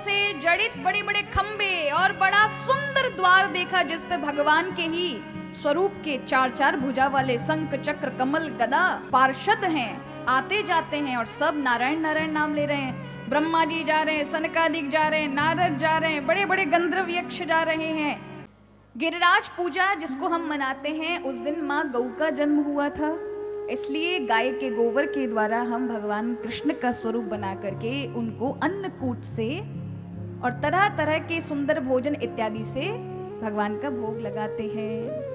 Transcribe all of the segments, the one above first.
से जड़ित बड़े बड़े खंबे और बड़ा सुंदर द्वार देखा जिस पे भगवान के ही स्वरूप के चार चार भुजा वाले शंख चक्र कमल गदा पार्षद हैं, आते जाते हैं और सब नारायण नारायण नाम ले रहे हैं। ब्रह्मा जी जा रहे हैं, सनकादिक जा रहे हैं, नारद जा रहे हैं, बड़े बड़े गंधर्व यक्ष जा रहे हैं। गिरिराज पूजा जिसको हम मनाते हैं, उस दिन माँ गौ का जन्म हुआ था, इसलिए गाय के गोबर के द्वारा हम भगवान कृष्ण का स्वरूप बना करके उनको अन्नकूट से और तरह तरह के सुंदर भोजन इत्यादि से भगवान का भोग लगाते हैं।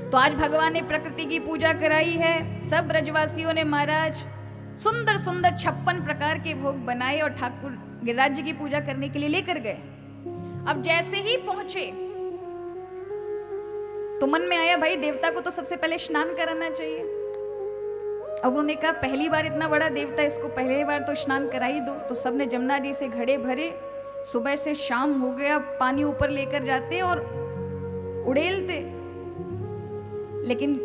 तो आज भगवान ने प्रकृति की पूजा कराई है। सब ब्रजवासियों ने महाराज सुंदर सुंदर 56 प्रकार के भोग बनाए और ठाकुर गिरिराज जी की पूजा करने के लिए लेकर गए। अब जैसे ही पहुंचे तो मन में आया भाई देवता को तो सबसे पहले स्नान कराना चाहिए। अब उन्होंने कहा पहली बार इतना बड़ा देवता, इसको पहली बार तो स्नान करा ही दो। तो सबने जमुना जी से घड़े भरे, सुबह से शाम हो गया, पानी ऊपर लेकर जाते और उड़ेलते, लेकिन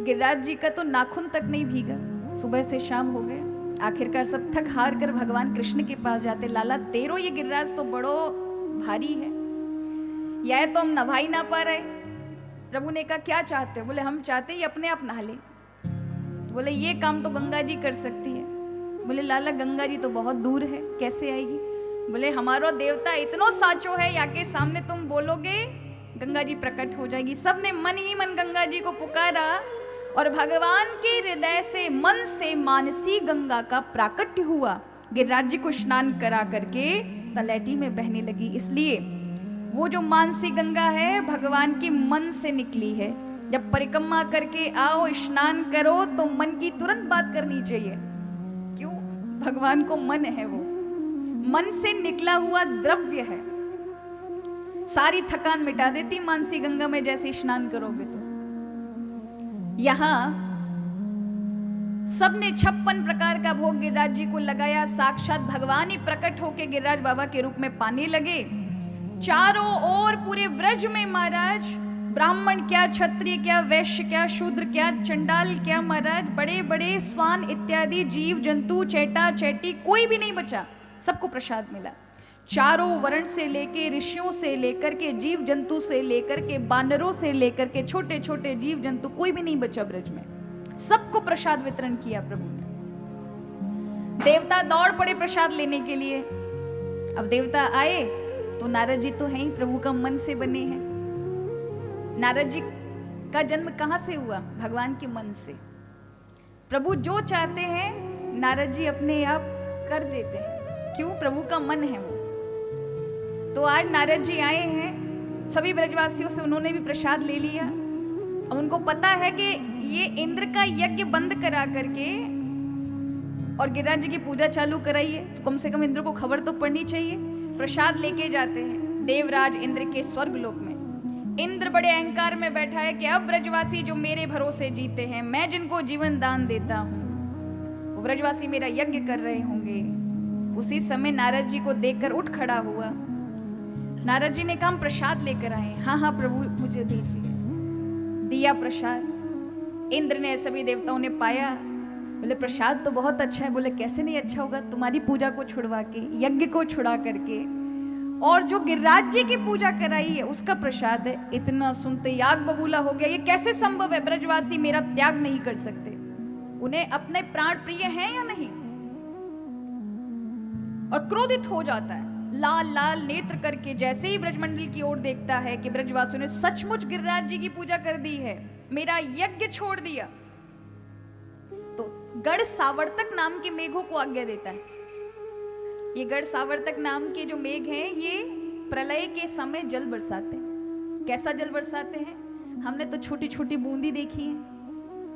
गिरिराज जी का तो नाखून तक नहीं भीगा। सुबह से शाम हो गया, आखिरकार सब थक हार कर भगवान कृष्ण के पास जाते। लाला तेरो ये गिरिराज तो बड़ो भारी है, या तो हम नभा ही ना पा रहे। प्रभु ने कहा क्या चाहते हो? बोले हम चाहते ही अपने आप नहा ले। तो बोले ये काम तो गंगा जी कर सकती है। बोले लाला गंगा जी तो बहुत दूर है, कैसे आएगी? बोले हमारो देवता इतनो साचो है, या के सामने तुम बोलोगे गंगा जी प्रकट हो जाएगी। सबने मन ही मन गंगा जी को पुकारा और भगवान के हृदय से मन से मानसी गंगा का प्राकट्य हुआ। गिरिराज जी को स्नान करा करके तलैटी में बहने लगी। इसलिए वो जो मानसी गंगा है भगवान के मन से निकली है। जब परिक्रमा करके आओ, स्नान करो तो मन की तुरंत बात करनी चाहिए। क्यों? भगवान को मन है, वो मन से निकला हुआ द्रव्य है, सारी थकान मिटा देती मानसी गंगा में जैसे स्नान करोगे तो। यहां सबने 56 प्रकार का भोग गिरिराज जी को लगाया। साक्षात भगवान ही प्रकट होके गिरिराज बाबा के रूप में पाने लगे। चारों ओर पूरे ब्रज में महाराज ब्राह्मण क्या, क्षत्रिय क्या, वैश्य क्या, शूद्र क्या, चंडाल क्या, महाराज बड़े बड़े स्वान इत्यादि जीव जंतु, चेटा चेटी, कोई भी नहीं बचा, सबको प्रसाद मिला। चारों वर्ण से लेके, ऋषियों से लेकर के, जीव जंतु से लेकर के, बानरों से लेकर के, छोटे छोटे जीव जंतु, कोई भी नहीं बचा ब्रज में। सबको प्रसाद वितरण किया प्रभु ने। देवता दौड़ पड़े प्रसाद लेने के लिए। अब देवता आए तो नारद जी तो हैं ही, प्रभु का मन से बने हैं। नारद जी का जन्म कहां से हुआ? भगवान के मन से। प्रभु जो चाहते हैं नारद जी अपने आप कर देते हैं। क्यों? प्रभु का मन है वो। तो आज नारद जी आए हैं, सभी ब्रजवासियों से उन्होंने भी प्रसाद ले लिया। अब उनको पता है कि ये इंद्र का यज्ञ बंद करा करके और गिरिराज जी की पूजा चालू कराई है, तो कम से कम इंद्र को खबर तो पड़नी चाहिए। प्रसाद लेके जाते हैं देवराज इंद्र के स्वर्ग लोक में। इंद्र बड़े अहंकार में बैठा है कि अब ब्रजवासी जो मेरे भरोसे जीते हैं, मैं जिनको जीवन दान देता हूं, वो ब्रजवासी मेरा यज्ञ कर रहे होंगे। उसी समय नारद जी को देखकर उठ खड़ा हुआ। नारद जी ने कहा हम प्रसाद लेकर आए। हाँ हाँ प्रभु मुझे दीजिए। दिया प्रसाद। इंद्र ने सभी देवताओं ने पाया। बोले प्रसाद तो बहुत अच्छा है। बोले कैसे नहीं अच्छा होगा? तुम्हारी पूजा को छुड़वा के, यज्ञ को छुड़ा करके, और जो गिरिराज जी की पूजा कराई है उसका प्रसाद है। इतना सुनते याग बबूला हो गया। ये कैसे संभव है? ब्रजवासी मेरा त्याग नहीं कर सकते। उन्हें अपने प्राण प्रिय हैं या नहीं? और क्रोधित हो जाता है, लाल लाल नेत्र करके जैसे ही ब्रजमंडल की ओर देखता है कि ब्रजवासियों ने सचमुच गिरिराज जी की पूजा कर दी है, मेरा यज्ञ छोड़ दिया, तो गढ़ सावर्तक नाम के मेघों को आज्ञा देता है। ये गढ़ सावर्तक नाम के जो मेघ हैं, ये प्रलय के समय जल बरसाते हैं। कैसा जल बरसाते हैं? हमने तो छोटी छोटी बूंदी देखी है,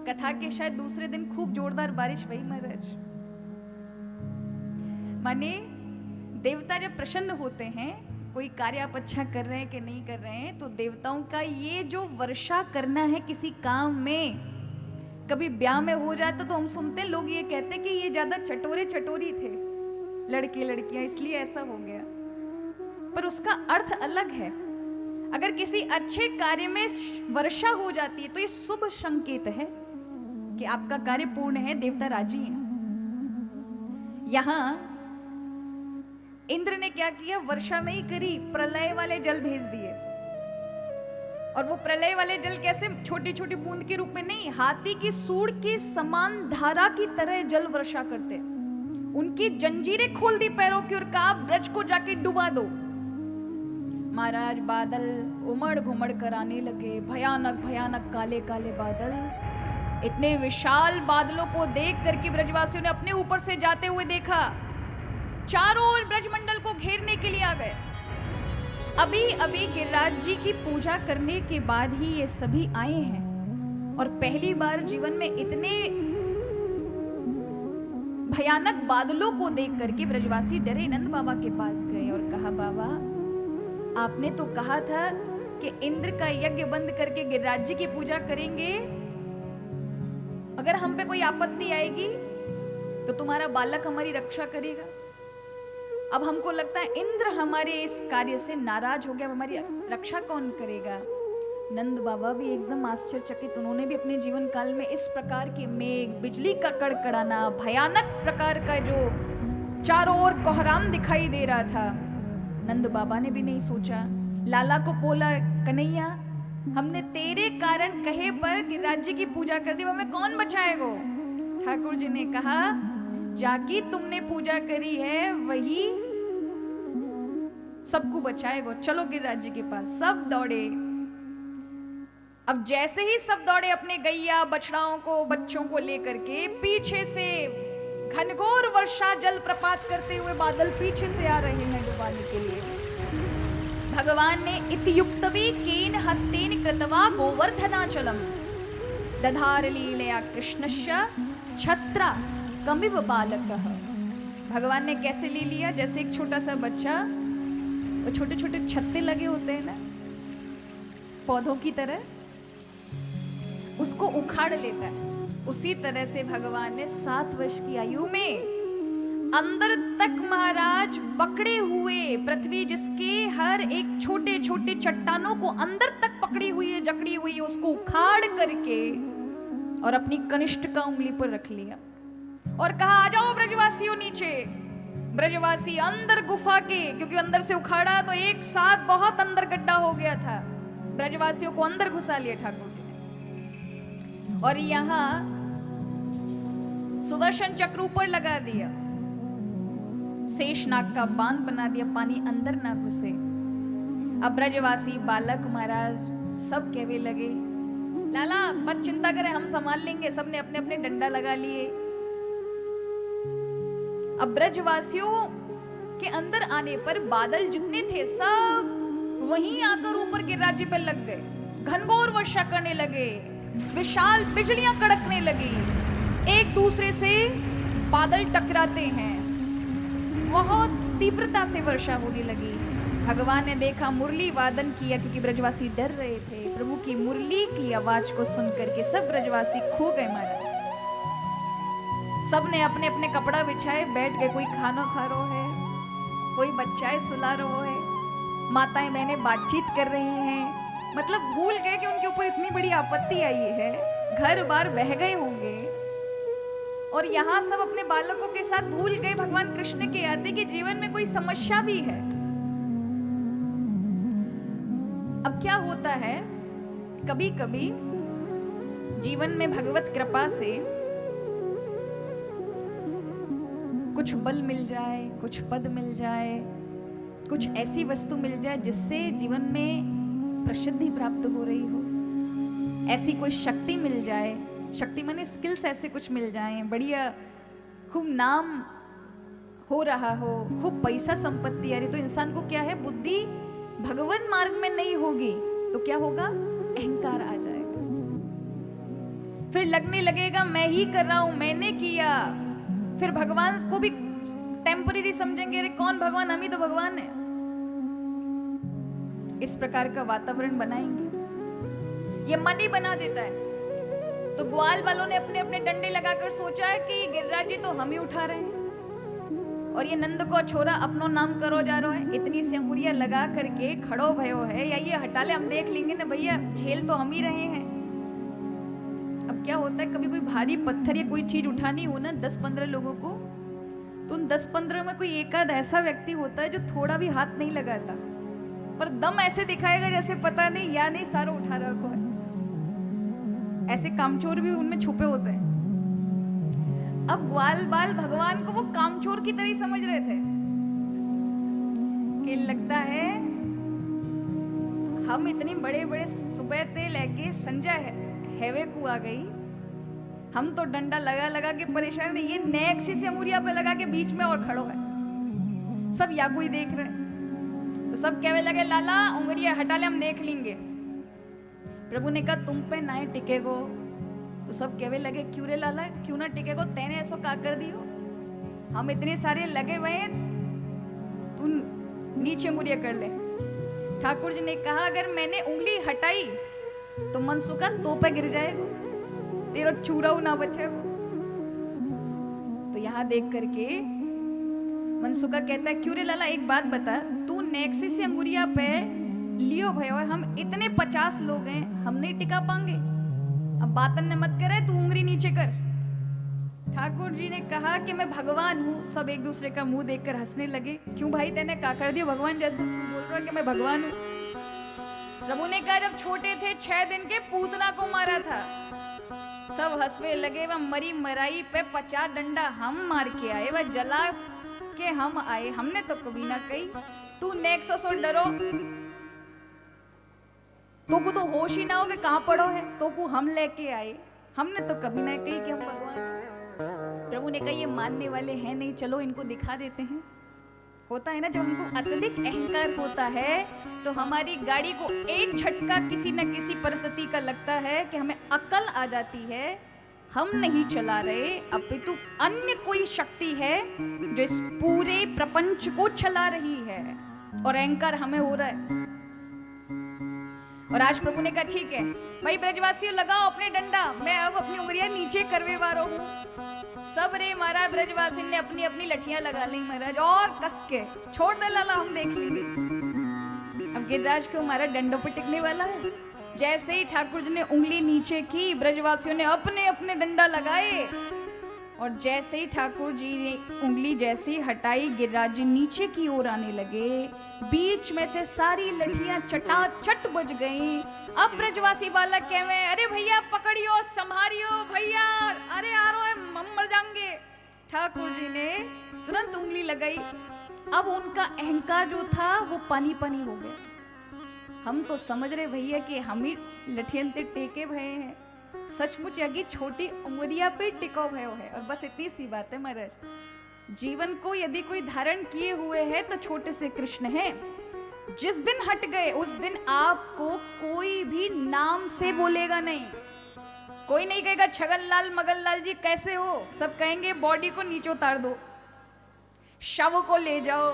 कथा के शायद दूसरे दिन खूब जोरदार बारिश हुई महाराज। माने देवता जब प्रसन्न होते हैं, कोई कार्य आप अच्छा कर रहे हैं कि नहीं कर रहे हैं, तो देवताओं का ये जो वर्षा करना है किसी काम में, कभी ब्याह में हो जाता तो हम सुनते हैं लोग ये कहते कि ये ज्यादा चटोरे चटोरी थे लड़के लड़कियां, इसलिए ऐसा हो गया। पर उसका अर्थ अलग है। अगर किसी अच्छे कार्य में वर्षा हो जाती है तो ये शुभ संकेत है कि आपका कार्य पूर्ण है, देवता राजी हैं। यहां इंद्र ने क्या किया, वर्षा नहीं करी, प्रलय वाले जल भेज दिए। और वो प्रलय वाले जल कैसे, छोटी छोटी बूंद के रूप में नहीं, हाथी की सूंड के समान धारा की तरह जल वर्षा करते। उनकी जंजीरें खोल दी पैरों की और कहा ब्रज को जाके डुबा दो। महाराज बादल उमड़ घुमड़ कर आने लगे, भयानक भयानक काले काले बादल। इतने विशाल बादलों को देख करके ब्रजवासियों ने अपने ऊपर से जाते हुए देखा, चारों ओर ब्रजमंडल को घेरने के लिए आ गए। अभी अभी गिरिराज जी की पूजा करने के बाद ही ये सभी आए हैं और पहली बार जीवन में इतने भयानक बादलों को देख करके ब्रजवासी डरे नंद बाबा के पास गए और कहा, बाबा आपने तो कहा था कि इंद्र का यज्ञ बंद करके गिरिराज जी की पूजा करेंगे, अगर हम पे कोई आपत्ति आएगी तो तुम्हारा बालक हमारी रक्षा करेगा। अब हमको लगता है इंद्र हमारे इस कार्य से नाराज हो गया, हमारी रक्षा कौन करेगा। नंद बाबा भी एकदम आश्चर्यचकित, उन्होंने भी अपने जीवन काल में इस प्रकार के मेघ, बिजली का कड़कड़ाना, भयानक प्रकार का जो चारों ओर कोहराम दिखाई दे रहा था, नंद बाबा ने भी नहीं सोचा। लाला को बोला, कन्हैया हमने तेरे कारण कहे पर गिरिराज जी की पूजा कर दी, हमें कौन बचाएगा। ठाकुर जी ने कहा, जाकी तुमने पूजा करी है वही सबको बचाएगा, चलो गिरिराज जी के पास। सब दौड़े। अब जैसे ही सब दौड़े अपने गैया बछड़ाओं को, बच्चों को लेकर के, पीछे से घनघोर वर्षा जल प्रपात करते हुए बादल पीछे से आ रहे हैं डुबाने के लिए। भगवान ने इत्युक्तवे केन हस्तेन कृतवा गोवर्धनाचलम दधार लीलया कृष्णस्य छत्रा कमिव बालकः। भगवान ने कैसे ले लिया, जैसे एक छोटा सा बच्चा, वो छोटे छोटे छत्ते लगे होते हैं ना पौधों की तरह, उसको उखाड़ लेता है, उसी तरह से भगवान ने 7 वर्ष की आयु में अंदर तक महाराज पकड़े हुए पृथ्वी, जिसके हर एक छोटे छोटे चट्टानों को अंदर तक पकड़ी हुई है, जकड़ी हुई है, उसको उखाड़ करके और अपनी कनिष्ठ का उंगली पर रख लिया और कहा, आ जाओ ब्रजवासियों नीचे। ब्रजवासी अंदर गुफा के, क्योंकि अंदर से उखाड़ा तो एक साथ बहुत अंदर गड्ढा हो गया था, ब्रजवासियों को अंदर घुसा लिया ठाकुर जी ने। और यहां सुदर्शन चक्र ऊपर लगा दिया, शेषनाग का बांध बना दिया, पानी अंदर ना घुसे। अब ब्रजवासी बालक महाराज सब कहने लगे, लाला मत चिंता करें, हम संभाल लेंगे। सबने अपने अपने डंडा लगा लिए। अब ब्रजवासियों के अंदर आने पर बादल जितने थे सब वहीं आकर ऊपर गिरिराज जी पर लग गए, घनघोर वर्षा करने लगे, विशाल बिजलियां कड़कने लगी, एक दूसरे से बादल टकराते हैं, बहुत तीव्रता से वर्षा होने लगी। भगवान ने देखा, मुरली वादन किया, क्योंकि ब्रजवासी डर रहे थे। प्रभु की मुरली की आवाज को सुन करके सब ब्रजवासी खो गए महाराज। सब ने अपने अपने कपड़ा बिछाए, बैठ गए, कोई खाना खा रहा है, कोई बच्चाएं सुला रहा है, माताएं बहनें बातचीत कर रही हैं, मतलब भूल गए कि उनके ऊपर इतनी बड़ी आपत्ति आई है, घर बार बह गए होंगे। और यहाँ सब अपने बालकों के साथ भूल गए भगवान कृष्ण के आते कि जीवन में कोई समस्या भी है। अब क्या होता है, कभी कभी जीवन में भगवत कृपा से कुछ बल मिल जाए, कुछ पद मिल जाए, कुछ ऐसी वस्तु मिल जाए जिससे जीवन में प्रसिद्धि प्राप्त हो रही हो, ऐसी कोई शक्ति मिल जाए, शक्ति माने स्किल्स ऐसे कुछ मिल जाए, बढ़िया खूब नाम हो रहा हो, खूब पैसा संपत्ति आ रही, तो इंसान को क्या है, बुद्धि भगवत मार्ग में नहीं होगी तो क्या होगा, अहंकार आ जाएगा, फिर लगने लगेगा मैं ही कर रहा हूं, मैंने किया, फिर भगवान को भी टेम्पररी समझेंगे, अरे कौन भगवान, हम ही तो भगवान है। इस प्रकार का वातावरण बनाएंगे, ये मन ही बना देता है। तो ग्वाल वालों ने अपने अपने डंडे लगाकर सोचा है कि गिरिराज जी तो हम ही उठा रहे हैं और ये नंद को छोरा अपनो नाम करो जा रहा है, इतनी सी अंगुरियां लगा करके खड़ो भयो है, या ये हटा ले, हम देख लेंगे ना भैया, झेल तो हम ही रहे हैं। अब क्या होता है, कभी कोई भारी पत्थर या कोई चीज उठानी हो ना 10-15 लोगों को, तो तो उन 10-15 में कोई एक आध ऐसा व्यक्ति होता है जो थोड़ा भी हाथ नहीं लगाता, पर दम ऐसे दिखाएगा जैसे पता नहीं या नहीं सारा उठा रखा है। ऐसे कामचोर भी उनमें छुपे होते हैं। अब ग्वाल बाल भगवान को वो कामचोर की तरह समझ रहे थे कि लगता है हम इतने बड़े बड़े सुबह ते लेके संजय हैवे को आ गई, हम तो डंडा लगा लगा के परेशान, ये नेक्सी से अंगुरिया पे लगा के बीच में और खड़ो है। सब यागू ही देख रहे हैं तो सब कहने लगे लाला उंगलियां हटा ले, हम देख लेंगे। प्रभु ने कहा तुम पे ना टिकेगो। तो सब कहने लगे क्यों रे लाला, क्यों ना टिकेगो, तेने ऐसो का कर दियो, हम इतने सारे लगे हुए हैं, तू नीचे उंगलियां कर ले। ठाकुर जी ने कहा अगर मैंने उंगली हटाई तो मनसुखा तो पे गिर जाएगा, तेरा चूरा ना बचेगा। तो यहां देख करके मनसुखा कहता है क्यों रे लाला एक बात बता, तू नेक्सी से अंगुरिया पे लियो भयो, हम इतने 50 लोग हैं, हम नहीं टिका पाएंगे, अब बातन ने मत करे, तू उंगली नीचे कर। ठाकुर जी ने कहा कि मैं भगवान हूँ। सब एक दूसरे का मुंह देखकर हंसने लगे। क्यों भाई तेने का कर दिया भगवान जैसे, तू बोल रहा है कि मैं भगवान हूँ। प्रभु ने कहा जब छोटे थे 6 दिन के पूतना को मारा था। सब हंसवे लगे, वह मरी मराई पे 50 डंडा हम मार के आए, वह जला के हम आए, हमने तो कभी ना कही तू नेक्सो सो डरो, तो को तो होश ही ना हो कि कहां पड़ो है, तो को हम लेके आए, हमने तो कभी ना कही कि हम भगवान। प्रभु ने कहा ये मानने वाले हैं नहीं, चलो इनको दिखा देते हैं। होता है ना जब हमको अत्यधिक अहंकार होता है तो हमारी गाड़ी को एक झटका किसी न किसी परिस्थिति का लगता है कि हमें अकल आ जाती है, हम नहीं चला रहे, अपितु अन्य कोई शक्ति है जो इस पूरे प्रपंच को चला रही है, और अहंकार हमें हो रहा है। और आज प्रभु ने कहा ठीक है भाई ब्रजवासियों लगाओ अपने डंडा, मैं अब अपनी उंगलियां नीचे करवे वालों हूं। सब रे महाराज ब्रजवासी ने अपनी अपनी लठियां लगा ली महाराज, और कस के छोड़ दे लाला, हम देख लेंगे। अब गिरिराज को हमारा डंडों पे टिकने वाला है। जैसे ही ठाकुर जी ने उंगली नीचे की, ब्रजवासियों ने अपने अपने डंडा लगाए, और जैसे ही ठाकुर जी ने उंगली जैसे ही हटाई, गिरिराज जी नीचे की ओर आने लगे, बीच में से सारी लठियां चटाचट बज गईं। अब ब्रजवासी बालक कहवे अरे भैया पकड़ियो संभारियो भैया, अरे आ रहा है हम मर जाएंगे। ठाकुर जी ने तुरंत उंगली लगाई। अब उनका अहंकार जो था वो पानी पानी हो गया। हम तो समझ रहे भैया कि हम ही लठियन ते टेके भये हैं, सचमुच यही छोटी उंगलिया पे टिको भयो है। और बस इतनी सी बात है महाराज, जीवन को यदि कोई धारण किए हुए है तो छोटे से कृष्ण हैं। जिस दिन हट गए उस दिन आपको कोई भी नाम से बोलेगा नहीं। कोई नहीं कहेगा छगनलाल मगनलाल जी कैसे हो, सब कहेंगे बॉडी को नीचे उतार दो, शव को ले जाओ।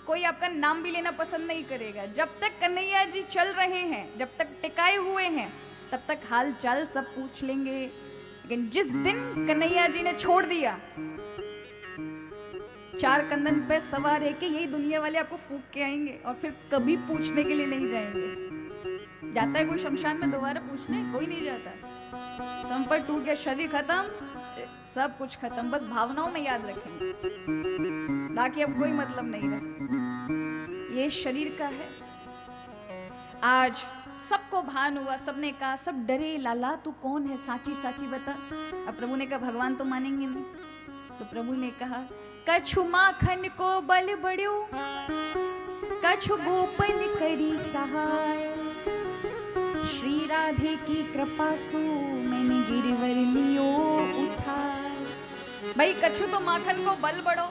कोई आपका नाम भी लेना पसंद नहीं करेगा। जब तक कन्हैया जी चल रहे हैं, जब तक टिकाए हुए हैं, तब तक हाल चाल सब पूछ लेंगे। लेकिन जिस दिन कन्हैया जी ने छोड़ दिया, 4 कंधन पे सवार है कि यही दुनिया वाले आपको फूंक के आएंगे और फिर कभी पूछने के लिए नहीं जाएंगे। जाता है कोई शमशान में दोबारा पूछने? कोई नहीं जाता। संपर्क टूट गया, शरीर खत्म, सब कुछ खत्म, बस भावनाओं में याद रखेंगे, बाकी अब कोई मतलब नहीं रहा। ये शरीर का है। आज सबको भान हुआ, सबने कहा, सब डरे, लाला तू कौन है, साची साची बता। अब प्रभु ने कहा भगवान तो मानेंगे नहीं। तो प्रभु ने कहा कछु माखन को बल बड़ो, कछु गोपन करी सहाय, श्री राधे की कृपा सु मैंने गिरवर लियो उठाए। भाई कछु तो माखन को बल बढ़ो,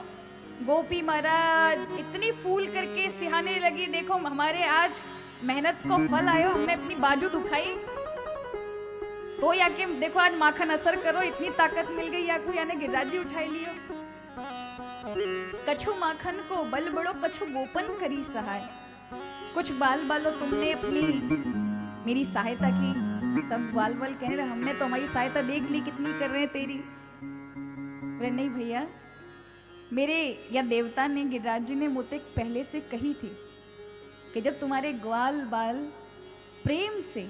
गोपी महाराज इतनी फूल करके सिहाने लगी, देखो हमारे आज मेहनत को फल आयो, हमने अपनी बाजू दुखाई तो या कि देखो आज माखन असर करो, इतनी ताकत मिल गई या कोई यानी गिरिराज जी उठाई लियो। कछु माखन को बल बड़ो, कछु गोपन करी सहाय। कुछ बाल बालो तुमने अपनी मेरी सहायता की। सब बाल बाल कहने लगे हमने तो हमारी सहायता देख ली, कितनी कर रहे हैं तेरी। बोले नहीं भैया, मेरे या देवता ने, गिरिराज जी ने मुझे पहले से कही थी कि जब तुम्हारे ग्वाल बाल प्रेम से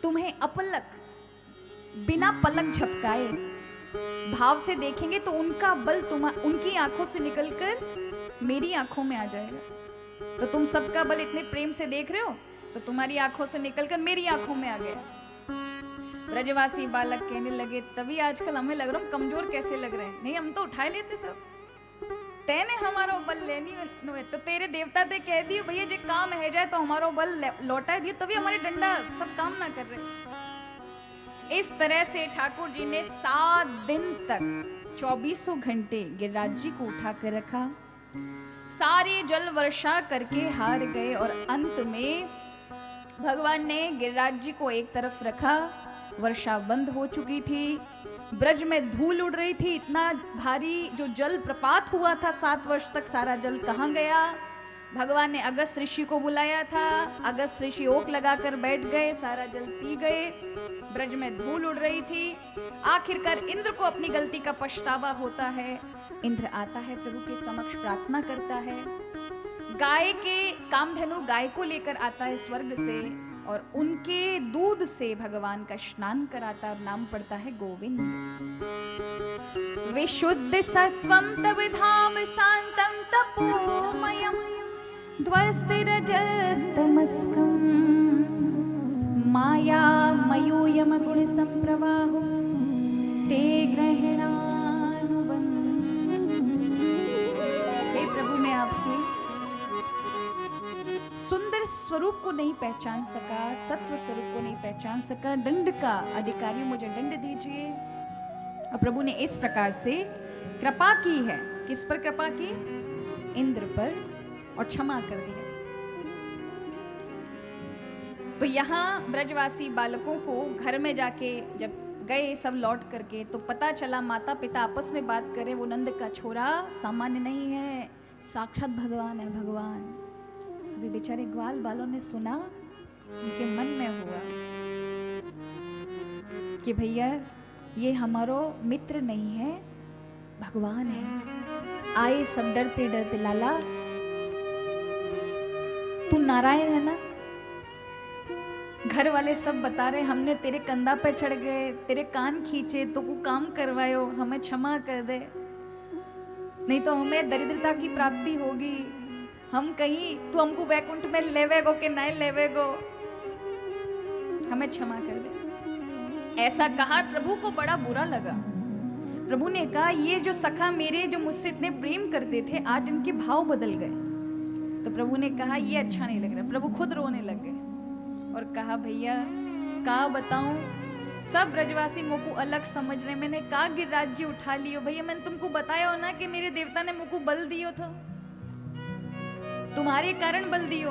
तुम्हें अपलक बिना पलक झपकाए भाव से देखेंगे तो उनका बल उनकी आंखों से निकलकर मेरी आंखों में आ जाएगा। तो तुम सबका बल इतने प्रेम से देख रहे हो तो तुम्हारी आंखों से निकलकर मेरी आंखों में आ गया। ब्रजवासी बालक कहने लगे, तभी आजकल हमें लग रहा हूँ कमजोर कैसे लग रहे हैं। नहीं, हम तो उठा लेते सब, तेने हमारो बल लेनी नो। तो तेरे देवता ते कह दियो भैया जे काम है जाए तो हमारो बल लौटा दियो, तभी हमारे डंडा सब काम ना कर रहे। इस तरह से ठाकुर जी ने 7 दिन तक 24 घंटे गिरिराज जी को उठा कर रखा। सारे जल वर्षा करके हार गए और अंत में भगवान ने गिरिराज जी को एक तरफ रखा। वर्षा बंद हो चुकी थी, ब्रज में धूल उड़ रही थी, इतना भारी जो जल प्रपात हुआ था 7 वर्ष तक, सारा जल कहाँ गया। भगवान ने अगस्त ऋषि को बुलाया था, अगस्त ऋषि ओक लगाकर बैठ गए, सारा जल पी गए। ब्रज में धूल उड़ रही थी। आखिरकार इंद्र को अपनी गलती का पछतावा होता है। इंद्र आता है, प्रभु के समक्ष प्रार्थना करता है। गाय के कामधेनु गाय को लेकर आता है स्वर्ग से और उनके दूध से भगवान का स्नान कराता और नाम पड़ता है गोविंद। विशुद्ध सत्वं तव धाम शांतं तपोमयं ध्वस्तिरजस्तमस्कं माया मयूयम गुण संप्रवाहो ते ग्रहणानुबंध। हे प्रभु, मैं आपके सुंदर स्वरूप को नहीं पहचान सका, सत्व स्वरूप को नहीं पहचान सका। दंड का अधिकारी, मुझे दंड दीजिए। और प्रभु ने इस प्रकार से कृपा की है। किस पर कृपा की? इंद्र पर, और क्षमा कर दिया। तो यहाँ ब्रजवासी बालकों को घर में जाके जब गए सब लौट करके, तो पता चला माता पिता आपस में बात करें, वो नंद का छोरा सामान्य नहीं है, साक्षात भगवान है, भगवान। अभी बेचारे ग्वाल बालों ने सुना, उनके मन में हुआ कि भैया ये हमारो मित्र नहीं है, भगवान है। आए सब डरते डरते, लाला तू नारायण है ना? घर वाले सब बता रहे हमने तेरे कंधा पे चढ़ गए, तेरे कान खींचे, तो को काम करवायो, हमें क्षमा कर दे, नहीं तो हमें दरिद्रता की प्राप्ति होगी। हम कहीं तू हमको वैकुंठ में लेवेगो कि नहीं लेवेगो, हमें क्षमा कर दे। ऐसा कहा, प्रभु को बड़ा बुरा लगा। प्रभु ने कहा, ये जो सखा मेरे जो मुझसे इतने प्रेम करते थे, आज इनके भाव बदल गए। तो प्रभु ने कहा ये अच्छा नहीं लग रहा। प्रभु खुद रोने लगे और कहा, भैया का बताऊं, सब ब्रजवासी मुझको अलग समझ रहे। मैंने कहा गिरिराज जी उठा लियो। भैया मैंने तुमको बताया हो ना कि मेरे देवता ने मुझको बल दियो था, तुम्हारे कारण बल दियो।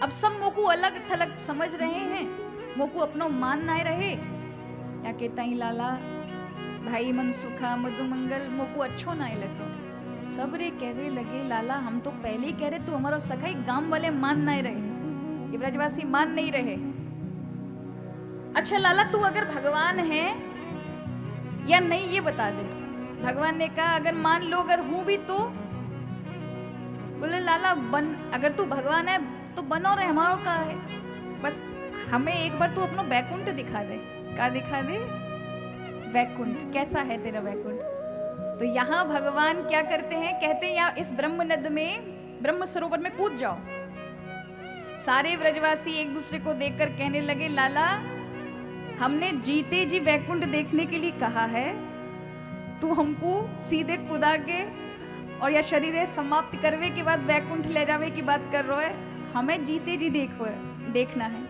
अब सब मोकू अलग थलग समझ रहे हैं, मोकू अपनो मान ना रहे। या कहता ही लाला भाई मन सुखा मधु मंगल, मोकू अच्छो ना लगो। सबरे कहवे लगे, लाला हम तो पहले ही कह रहे, तू हमारा सखा ही, गांव वाले मान ना रहे, ये ब्रजवासी मान नहीं रहे। अच्छा लाला तू अगर भगवान है या नहीं ये बता दे। भगवान ने कहा अगर मान लो अगर हूं भी तो। बोले लाला बन, अगर तू भगवान है तो बनो रहे, हमारा का है, बस हमें एक बार तू अपना वैकुंठ दिखा दे। क्या दिखा दे? वैकुंठ। कैसा है तेरा वैकुंठ? तो यहाँ भगवान क्या करते हैं, कहते हैं यहाँ इस ब्रह्म नद में, ब्रह्म सरोवर में कूद जाओ। सारे ब्रजवासी एक दूसरे को देखकर कहने लगे, लाला हमने जीते जी वैकुंठ देखने के लिए कहा है, तू हमको सीधे कूदा के और या शरीर समाप्त करवे के बाद वैकुंठ ले जावे की बात कर रहे है। हमें जीते जी देखना है।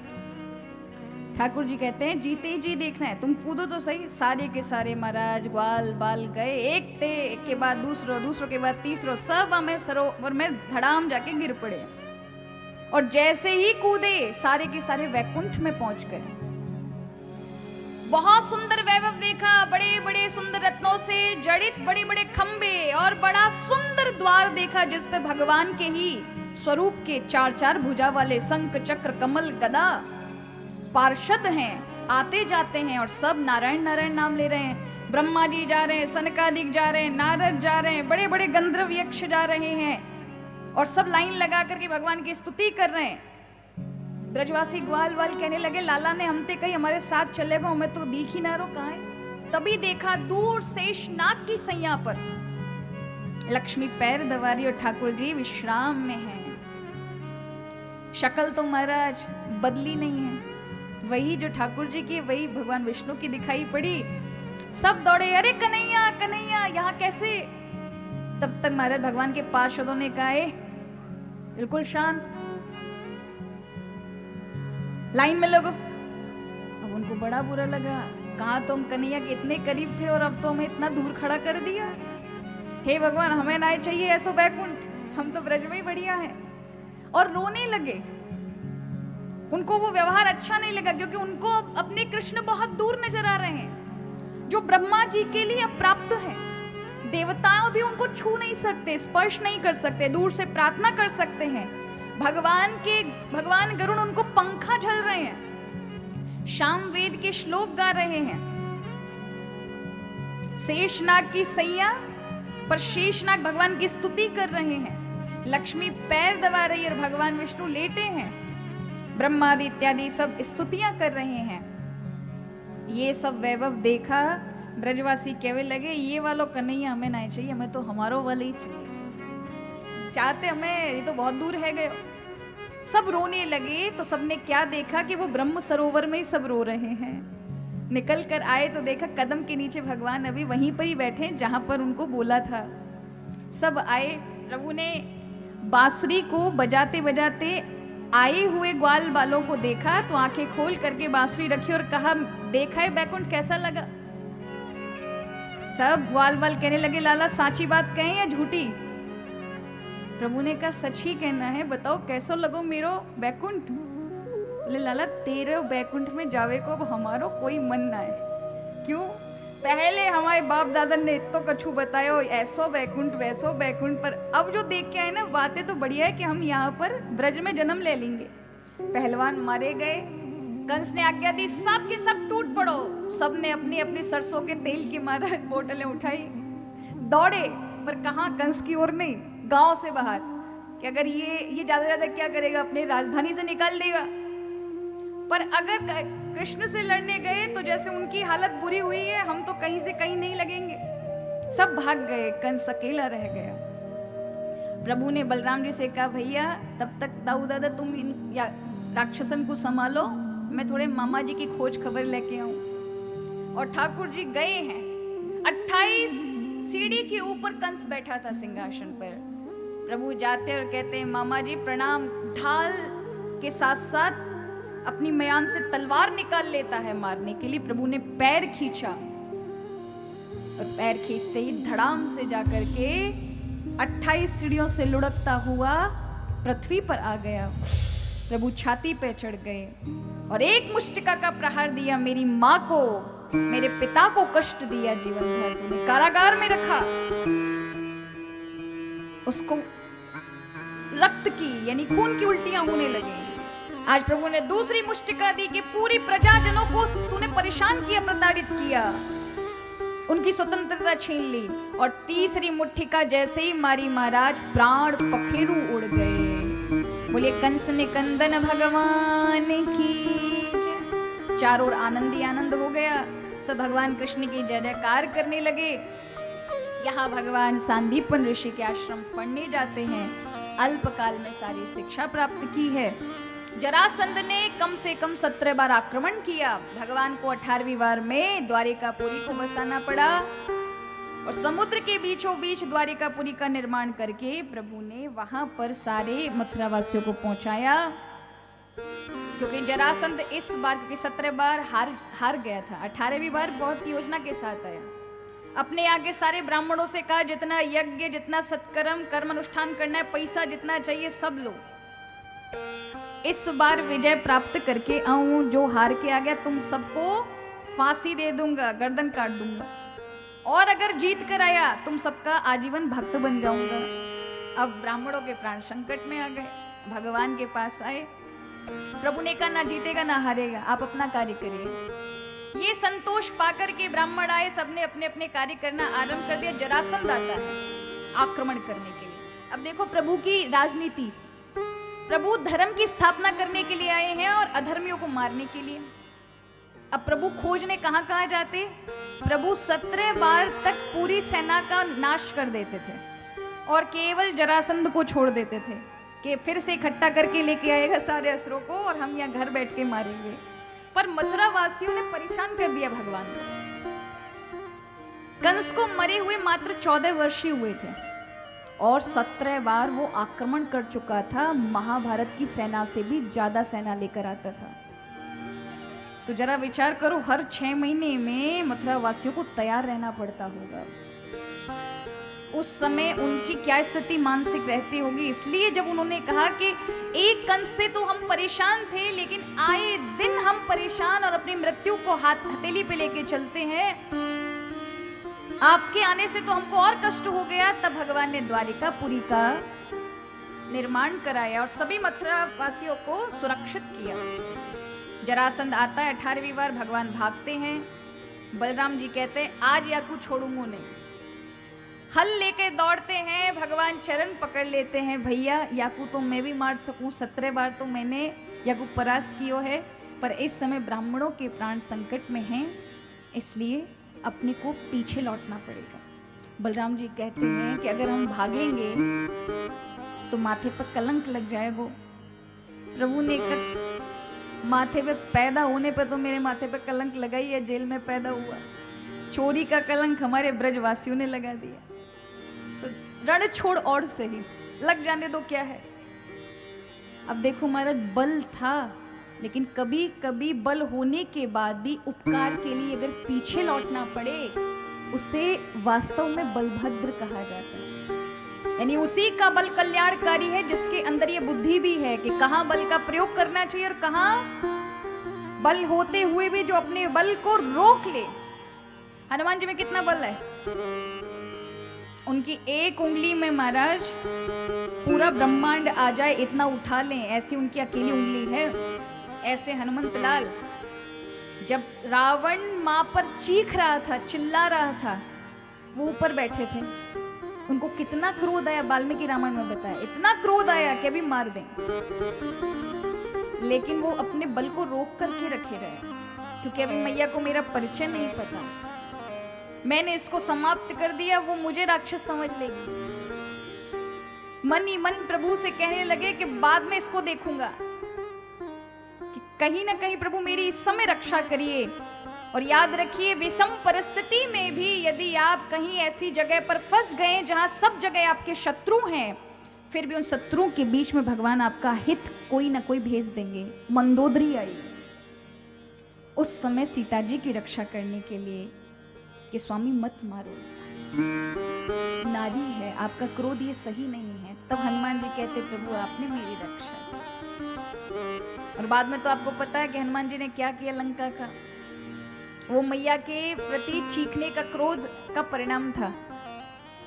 ठाकुर जी कहते हैं जीते जी देखना है, तुम कूदो तो सही। सारे के सारे महाराज ग्वाल बाल गए, एक थे, एक के बाद दूसरो, दूसरों के बाद तीसरो, सब हमें सरोवर में धड़ाम जाके गिर पड़े। और जैसे ही कूदे सारे के सारे वैकुंठ में पहुंच गए। बहुत सुंदर वैभव देखा, बड़े बड़े सुंदर रत्नों से जड़ित बड़े बड़े खंबे और बड़ा सुंदर द्वार देखा, जिस पे भगवान के ही स्वरूप के 4-4 भुजा वाले शंख चक्र कमल गदा पार्षद हैं, आते जाते हैं और सब नारायण नारायण नाम ले रहे हैं। ब्रह्मा जी जा रहे हैं, सनकादिक जा रहे हैं, नारद जा रहे हैं, बड़े बड़े गंधर्व यक्ष जा रहे हैं और सब लाइन लगा करके भगवान की स्तुति कर रहे हैं। ब्रजवासी ग्वाल वाल कहने लगे, लाला ने हमते कही हमारे साथ चलेगा, हमें तो दिख ही ना रो कहाँ है। तभी देखा दूर शेषनाग की सैया पर लक्ष्मी पैर दबारी और ठाकुर जी विश्राम में हैं। शक्ल तो महाराज बदली नहीं है, वही जो ठाकुर जी की वही भगवान विष्णु की दिखाई पड़ी। सब दौड़े, अरे कन्हैया कन्हैया यहाँ कैसे। तब तक महाराज भगवान के पार्षदों ने कहा, बिल्कुल शांत, लाइन में लगो। अब उनको बड़ा बुरा लगा, कहा तुम कन्हैया के इतने करीब थे और अब तो हमें इतना दूर खड़ा कर दिया। हे भगवान, हमें ना चाहिए ऐसो बैकुंठ, हम तो ब्रज में ही बढ़िया हैं। और रोने लगे। उनको वो व्यवहार अच्छा नहीं लगा, क्योंकि उनको अपने कृष्ण बहुत दूर नजर आ रहे हैं, जो ब्रह्मा जी के लिए अप्राप्त है। देवताओं भी उनको छू नहीं सकते, स्पर्श नहीं कर सकते, दूर से प्रार्थना कर सकते हैं। भगवान गरुड़ उनको पंखा झल रहे हैं, शाम वेद के श्लोक गा रहे हैं। शेषनाग की सैया पर शेषनाग भगवान की स्तुति कर रहे हैं। लक्ष्मी पैर दबा रही है और भगवान विष्णु लेटे हैं। ब्रह्मादि इत्यादि सब स्तुतियां कर रहे हैं। ये सब वैभव देखा, ब्रजवासी कहने लगे, ये वालों कन्हैया हमें नहीं चाहिए, हमें तो हमारो वाले ही चाहिए, चाहते हमें, ये तो बहुत दूर है गए। सब रोने लगे। तो सबने क्या देखा कि वो ब्रह्म सरोवर में ही सब रो रहे हैं। निकल कर आए तो देखा कदम के नीचे भगवान अभी वहीं पर ही बैठे जहां पर उनको बोला था। सब आए। प्रभु ने बांसुरी को बजाते बजाते आए हुए ग्वाल बालों को देखा तो आंखें खोल करके बांसुरी रखी और कहा, देखा है बैकुंठ कैसा लगा। सब ग्वाल बाल कहने लगे, लाला साची बात कहें या झूठी। प्रभु ने कहा, सच ही कहना है, बताओ कैसो लगो मेरो बैकुंठ। बोले, लाला तेरे बैकुंठ में जावे को अब हमारो कोई मन ना है। क्यों? पहले हमारे बाप दादा ने तो कछु बताया, ऐसो बैकुंठ वैसो बैकुंठ, पर अब जो देख के आए ना, बातें तो बढ़िया है कि हम यहाँ पर ब्रज में जन्म ले लेंगे। पहलवान मारे गए, कंस ने आज्ञा दी, सब के सब टूट पड़ो। सब ने अपनी अपनी सरसों के तेल की मारा बोतलें उठाई, दौड़े, पर कहाँ, कंस की ओर नहीं, गांव से बाहर, कि अगर ये ज्यादा क्या करेगा, अपने राजधानी से निकाल देगा। पर अगर कृष्ण से लड़ने गए तो जैसे उनकी हालत बुरी हुई है, हम तो कहीं से कहीं नहीं लगेंगे। सब भाग गए, कंस अकेला रह गया। प्रभु ने बलराम जी से कहा, भैया तब तक दाऊ दादा तुम इन राक्षसन को संभालो, मैं थोड़े मामा जी की खोज खबर लेके आऊं। और ठाकुर जी गए हैं। 28 सीढ़ी के ऊपर कंस बैठा था सिंहासन पर। प्रभु जाते और कहते, मामा जी प्रणाम। ढाल के साथ साथ अपनी मयान से तलवार निकाल लेता है मारने के लिए। प्रभु ने पैर खींचा और पैर खींचते ही धड़ाम से जाकर के 28 सीढ़ियों से लुढ़कता हुआ पृथ्वी पर आ गया। प्रभु छाती पे चढ़ गए और एक मुष्टिका का प्रहार दिया। मेरी माँ को, मेरे पिता को कष्ट दिया, जीवन भर तूने कारागार में रखा। उसको रक्त की यानी खून की उल्टियां होने लगी। आज प्रभु ने दूसरी मुष्टिका दी कि पूरी प्रजाजनों को तूने परेशान किया, प्रताड़ित किया, उनकी स्वतंत्रता छीन ली। और तीसरी मुट्ठिका जैसे ही मारी महाराज, प्राण पखेरु उड़ गए। बोले कंस ने कंदन भगवान की। चारों ओर आनंद ही आनंद हो गया। सब भगवान कृष्ण की जय जयकार करने लगे। यहाँ भगवान सांदीपन ऋषि के आश्रम पढ़ने जाते हैं। अल्पकाल में सारी शिक्षा प्राप्त की है। जरासंध ने कम से कम 17 बार आक्रमण किया। भगवान को 18वीं बार में द्वारिकापुरी को बसाना पड़ा और समुद्र के बीचों बीच द्वारिकापुरी का निर्माण करके प्रभु ने वहां पर सारे मथुरा वासियों को पहुंचाया। क्योंकि जरासंध इस बार, क्योंकि 17 बार हार गया था, 18वीं बार बहुत योजना के साथ आया। अपने आगे सारे ब्राह्मणों से कहा, जितना यज्ञ, जितना सत्कर्म कर्म अनुष्ठान करना है, पैसा जितना चाहिए सब लो, इस बार विजय प्राप्त करके आऊं। जो हार के आ गया तुम सबको फांसी दे दूंगा, गर्दन काट दूंगा, और अगर जीत कर आया तुम सबका आजीवन भक्त बन जाऊंगा। अब ब्राह्मणों के प्राण संकट में आ गए, भगवान के पास आए। प्रभु ने कहा, ना जीतेगा ना हारेगा, आप अपना कार्य करिए। ये संतोष पाकर के ब्राह्मण आए, सबने अपने अपने कार्य करना आरंभ कर दिया। जरासंध आता है आक्रमण करने के लिए। अब देखो प्रभु की राजनीति, प्रभु धर्म की स्थापना करने के लिए आए हैं और अधर्मियों को मारने के लिए। अब प्रभु खोजने कहाँ कहाँ जाते? प्रभु 17 बार तक पूरी सेना का नाश कर देते थे और केवल जरासंध को छोड़ देते थे कि फिर से इकट्ठा करके लेके आएगा सारे असुरों को और हम यहाँ घर बैठ के मारेंगे। पर मथुरा वासियों ने परेशान कर दिया भगवान को। कंस को मरे हुए मात्र 14 वर्षीय हुए थे और 17 बार वो आक्रमण कर चुका था। महाभारत की सेना से भी ज्यादा सेना लेकर आता था। तो जरा विचार करो, हर 6 महीने में मथुरा वासियों को तैयार रहना पड़ता होगा। उस समय उनकी क्या स्थिति मानसिक रहती होगी। इसलिए जब उन्होंने कहा कि एक कंस से तो हम परेशान थे, लेकिन आए दिन हम परेशान और अपनी मृत्यु को हथेली पे लेके चलते हैं, आपके आने से तो हमको और कष्ट हो गया। तब भगवान ने द्वारिकापुरी का निर्माण कराया और सभी मथुरा वासियों को सुरक्षित किया। जरासंध आता है 18वीं बार, भगवान भागते हैं। बलराम जी कहते हैं आज याकू छोड़ूंगा नहीं। हल लेके दौड़ते हैं, भगवान चरण पकड़ लेते हैं, भैया याकू तो मैं भी मार सकूं, 17 बार तो मैंने याकू परास्त किया है, पर इस समय ब्राह्मणों के प्राण संकट में हैं, इसलिए अपने को पीछे लौटना पड़ेगा। बलराम जी कहते हैं कि अगर हम भागेंगे तो माथे पर कलंक लग जाएगा। प्रभु ने कहा माथे पे पैदा होने पे तो मेरे माथे पे कलंक लगा ही है, जेल में पैदा हुआ। चोरी का कलंक हमारे ब्रजवासियों ने लगा दिया, तो रण छोड़ और सही लग जाने दो, क्या है। अब देखो महाराज, बल था, लेकिन कभी कभी बल होने के बाद भी उपकार के लिए अगर पीछे लौटना पड़े, उसे वास्तव में बलभद्र कहा जाता है। यानी उसी का बल कल्याणकारी है जिसके अंदर ये बुद्धि भी है कि कहाँ बल का प्रयोग करना चाहिए और कहाँ बल होते हुए भी जो अपने बल को रोक ले। हनुमान जी में कितना बल है? उनकी एक उंगली में महाराज पूरा ब्रह्मांड आ जाए इतना उठा लें, ऐसी उनकी अकेली उंगली है। ऐसे हनुमंत लाल जब रावण मां पर चीख रहा था, चिल्ला रहा था, वो ऊपर बैठे थे। उनको कितना क्रोध आया, वाल्मीकि रामायण में बताया, इतना क्रोध आया कि अभी मार दें, लेकिन वो अपने बल को रोक करके रखे रहे, क्योंकि अभी मैया को मेरा परिचय नहीं पता, मैंने इसको समाप्त कर दिया, वो मुझे राक्षस समझ लेगी। मन ही मन प्रभु से कहने लगे कि बाद में इसको देखूंगा, कि कहीं ना कहीं प्रभु मेरी इस समय रक्षा करिए। और याद रखिए, विषम परिस्थिति में भी यदि आप कहीं ऐसी जगह पर फंस गए जहां सब जगह आपके शत्रु हैं, फिर भी उन शत्रुओं के बीच में भगवान आपका हित कोई ना कोई भेज देंगे। मंदोदरी आई उस समय सीता जी की रक्षा करने के लिए कि स्वामी मत मारो, नारी है, आपका क्रोध ये सही नहीं है। तब हनुमान जी कहते प्रभु आपने मेरी रक्षा। और बाद में तो आपको पता है कि हनुमान जी ने क्या किया लंका का। वो मैया के प्रति चीखने का क्रोध का परिणाम था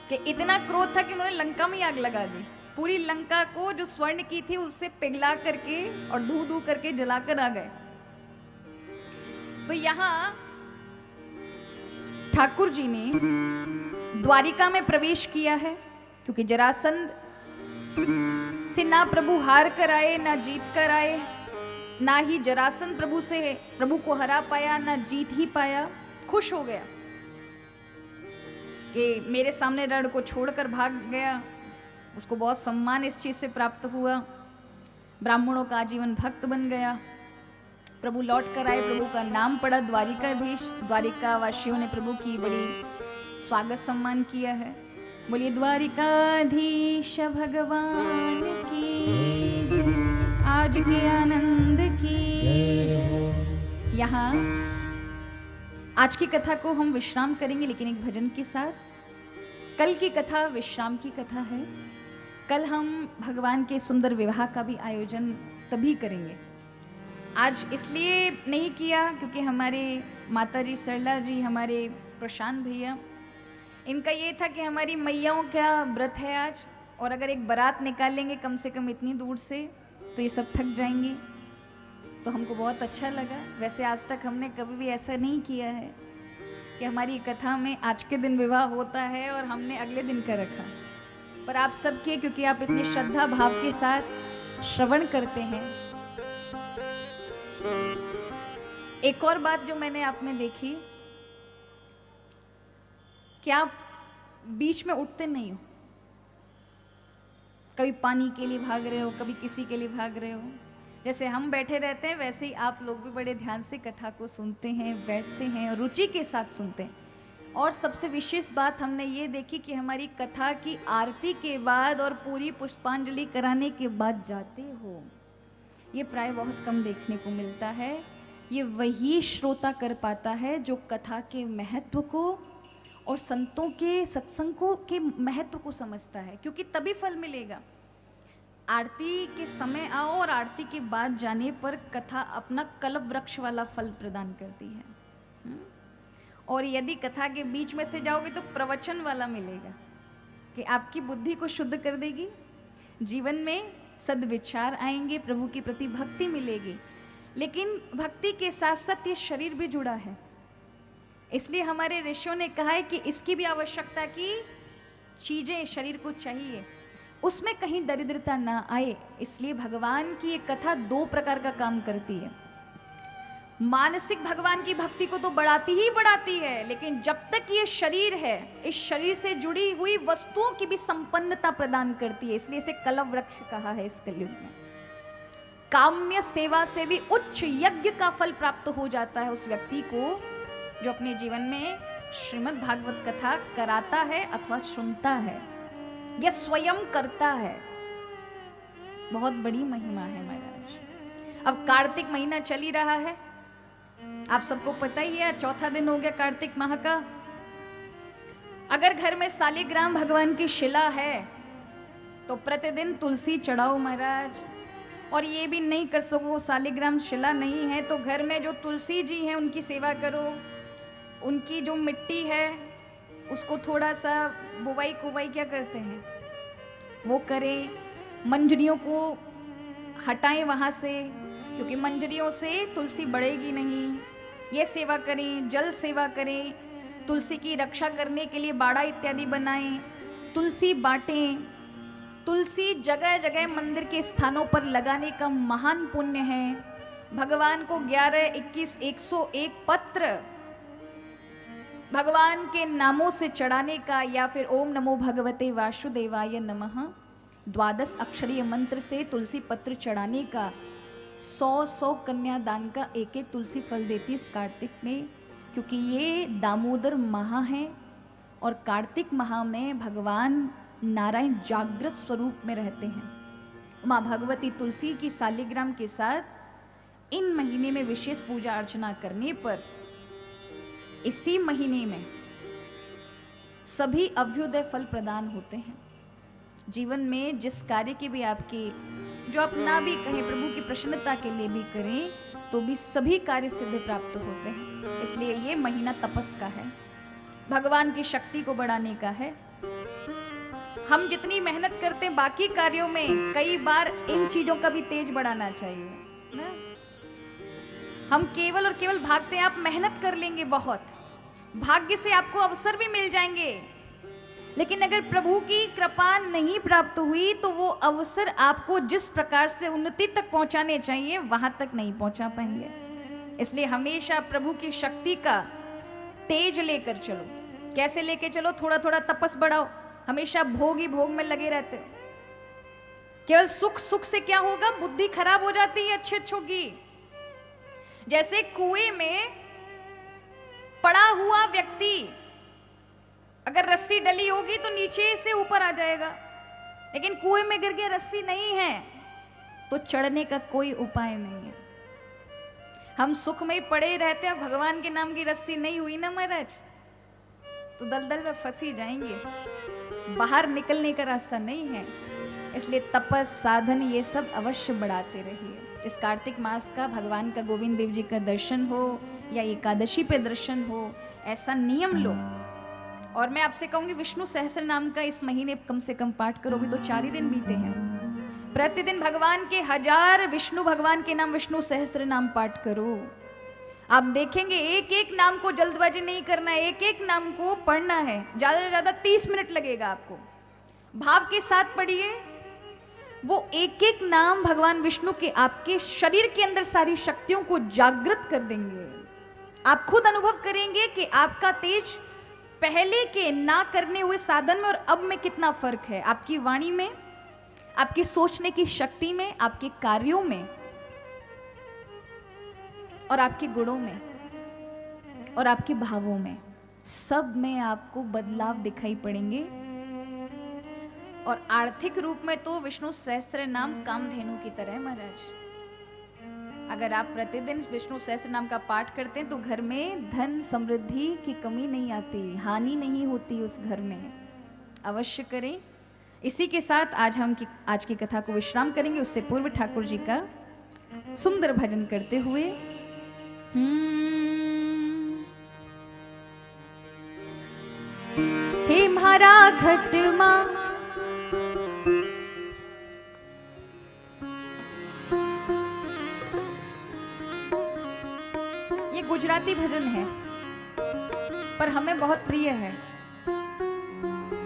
कि इतना क्रोध था कि उन्होंने लंका में आग लगा दी। पूरी लंका को जो स्वर्ण की थी उससे पिघला करके और धू धू करके जलाकर आ गए। तो यहाँ ठाकुर जी ने द्वारिका में प्रवेश किया है, क्योंकि जरासंध से ना प्रभु हार कर आए, ना जीत कर आए, ना ही जरासंध प्रभु को हरा पाया, ना जीत ही पाया। खुश हो गया कि मेरे सामने रण को छोड़कर भाग गया, उसको बहुत सम्मान इस चीज से प्राप्त हुआ, ब्राह्मणों का आजीवन भक्त बन गया। प्रभु लौट कर आए, प्रभु का नाम पड़ा द्वारिकाधीश। द्वारिका वासियों ने प्रभु की बड़ी स्वागत सम्मान किया है। बोलिए द्वारिकाधीश भगवान की, आज के आनंद की। यहाँ आज की कथा को हम विश्राम करेंगे, लेकिन एक भजन के साथ। कल की कथा विश्राम की कथा है। कल हम भगवान के सुंदर विवाह का भी आयोजन तभी करेंगे। आज इसलिए नहीं किया क्योंकि हमारे माता जी सरला जी, हमारे प्रशांत भैया, इनका ये था कि हमारी मैयाओं का व्रत है आज, और अगर एक बारात निकालेंगे कम से कम इतनी दूर से तो ये सब थक जाएंगे। तो हमको बहुत अच्छा लगा। वैसे आज तक हमने कभी भी ऐसा नहीं किया है कि हमारी कथा में आज के दिन विवाह होता है और हमने अगले दिन का रखा, पर आप सबके, क्योंकि आप इतनी श्रद्धा भाव के साथ श्रवण करते हैं। एक और बात जो मैंने आप में देखी, क्या आप बीच में उठते नहीं हो? कभी पानी के लिए भाग रहे हो, कभी किसी के लिए भाग रहे हो। जैसे हम बैठे रहते हैं वैसे ही आप लोग भी बड़े ध्यान से कथा को सुनते हैं, बैठते हैं और रुचि के साथ सुनते हैं। और सबसे विशेष बात हमने ये देखी कि हमारी कथा की आरती के बाद और पूरी पुष्पांजलि कराने के बाद जाते हो, ये प्राय बहुत कम देखने को मिलता है। ये वही श्रोता कर पाता है जो कथा के महत्व को और संतों के सत्संग को के महत्व को समझता है, क्योंकि तभी फल मिलेगा। आरती के समय आओ और आरती के बाद जाने पर कथा अपना कल्प वृक्ष वाला फल प्रदान करती है। और यदि कथा के बीच में से जाओगे तो प्रवचन वाला मिलेगा कि आपकी बुद्धि को शुद्ध कर देगी, जीवन में सद्विचार आएंगे, प्रभु के प्रति भक्ति मिलेगी। लेकिन भक्ति के साथ साथ ये शरीर भी जुड़ा है, इसलिए हमारे ऋषियों ने कहा है कि इसकी भी आवश्यकता की चीजें शरीर को चाहिए, उसमें कहीं दरिद्रता ना आए। इसलिए भगवान की ये कथा दो प्रकार का काम करती है। मानसिक भगवान की भक्ति को तो बढ़ाती ही बढ़ाती है, लेकिन जब तक ये शरीर है, इस शरीर से जुड़ी हुई वस्तुओं की भी संपन्नता प्रदान करती है। इसलिए इसे कल्प वृक्ष कहा है इस कलयुग में। काम्य सेवा से भी उच्च यज्ञ का फल प्राप्त हो जाता है उस व्यक्ति को जो अपने जीवन में श्रीमद् भागवत कथा कराता है अथवा सुनता है या स्वयं करता है। बहुत बड़ी महिमा है महाराज। अब कार्तिक महीना चल ही रहा है, आप सबको पता ही है, चौथा दिन हो गया कार्तिक माह का। अगर घर में शालिग्राम भगवान की शिला है तो प्रतिदिन तुलसी चढ़ाओ महाराज। और ये भी नहीं कर सको शालिग्राम शिला नहीं है तो घर में जो तुलसी जी हैं उनकी सेवा करो, उनकी जो मिट्टी है उसको थोड़ा सा बुवाई कुवाई क्या करते हैं वो करें, मंजरियों को हटाएं वहाँ से, क्योंकि मंजरियों से तुलसी बढ़ेगी नहीं। ये सेवा करें, जल सेवा करें, तुलसी की रक्षा करने के लिए बाड़ा इत्यादि बनाएं, तुलसी बांटें। तुलसी जगह जगह मंदिर के स्थानों पर लगाने का महान पुण्य है। भगवान को 11, 21, 101 पत्र भगवान के नामों से चढ़ाने का, या फिर ओम नमो भगवते वासुदेवाय नमः 12 अक्षरीय मंत्र से तुलसी पत्र चढ़ाने का 100 कन्यादान का एक तुलसी फल देती है इस कार्तिक में, क्योंकि ये दामोदर माह है और कार्तिक माह में भगवान नारायण जागृत स्वरूप में रहते हैं। माँ भगवती तुलसी की शालिग्राम के साथ इन महीने में विशेष पूजा अर्चना करने पर इसी महीने में सभी अभ्युदय फल प्रदान होते हैं। जीवन में जिस कार्य की भी आपकी जो आप ना भी कहें, प्रभु की प्रसन्नता के लिए भी करें तो भी सभी कार्य सिद्ध प्राप्त होते हैं। इसलिए ये महीना तपस का है, भगवान की शक्ति को बढ़ाने का है। हम जितनी मेहनत करते हैं बाकी कार्यों में, कई बार इन चीजों का भी तेज बढ़ाना चाहिए ना। हम केवल और केवल भागते हैं, आप मेहनत कर लेंगे बहुत, भाग्य से आपको अवसर भी मिल जाएंगे, लेकिन अगर प्रभु की कृपा नहीं प्राप्त हुई तो वो अवसर आपको जिस प्रकार से उन्नति तक पहुंचाने चाहिए वहां तक नहीं पहुंचा पाएंगे। इसलिए हमेशा प्रभु की शक्ति का तेज लेकर चलो। कैसे लेके चलो? थोड़ा थोड़ा तपस बढ़ाओ। हमेशा भोग ही भोग में लगे रहते हो, केवल सुख सुख से क्या होगा? बुद्धि खराब हो जाती है अच्छे अच्छों की। जैसे कुएं में पड़ा हुआ व्यक्ति अगर रस्सी डली होगी तो नीचे से ऊपर आ जाएगा, लेकिन कुएं में गिर गया, रस्सी नहीं है तो चढ़ने का कोई उपाय नहीं है। हम सुख में ही पड़े रहते हैं, भगवान के नाम की रस्सी नहीं हुई ना महाराज तो दलदल में फंसी जाएंगे, बाहर निकलने का रास्ता नहीं है। इसलिए तपस, साधन ये सब अवश्य बढ़ाते रहिए। इस कार्तिक मास का भगवान का गोविंद देव जी का दर्शन हो या एकादशी पे दर्शन हो, ऐसा नियम लो। और मैं आपसे कहूंगी विष्णु सहस्त्र नाम का इस महीने कम से कम पाठ करोगे तो 4 ही दिन बीते हैं। प्रतिदिन भगवान के 1000 विष्णु भगवान के नाम विष्णु सहस्त्र नाम पाठ करो। आप देखेंगे एक एक नाम को जल्दबाजी नहीं करना है, एक एक नाम को पढ़ना है। ज्यादा से ज्यादा 30 मिनट लगेगा आपको। भाव के साथ पढ़िए, वो एक एक नाम भगवान विष्णु के आपके शरीर के अंदर सारी शक्तियों को जागृत कर देंगे। आप खुद अनुभव करेंगे कि आपका तेज पहले के ना करने हुए साधन में और अब में कितना फर्क है, आपकी वाणी में, आपकी सोचने की शक्ति में, आपके कार्यों में और आपके गुणों में और आपके भावों में, सब में आपको बदलाव दिखाई पड़ेंगे। और आर्थिक रूप में तो विष्णु सहस्त्र नाम कामधेनु की तरह है महाराज। अगर आप प्रतिदिन विष्णु सहस्त्र नाम का पाठ करते हैं तो घर में धन समृद्धि की कमी नहीं आती, हानि नहीं होती उस घर में। अवश्य करें। इसी के साथ आज की कथा को विश्राम करेंगे। उससे पूर्व ठाकुर जी का सुंदर भजन करते हुए हे म्हारा घटमा ये गुजराती भजन है पर हमें बहुत प्रिय है,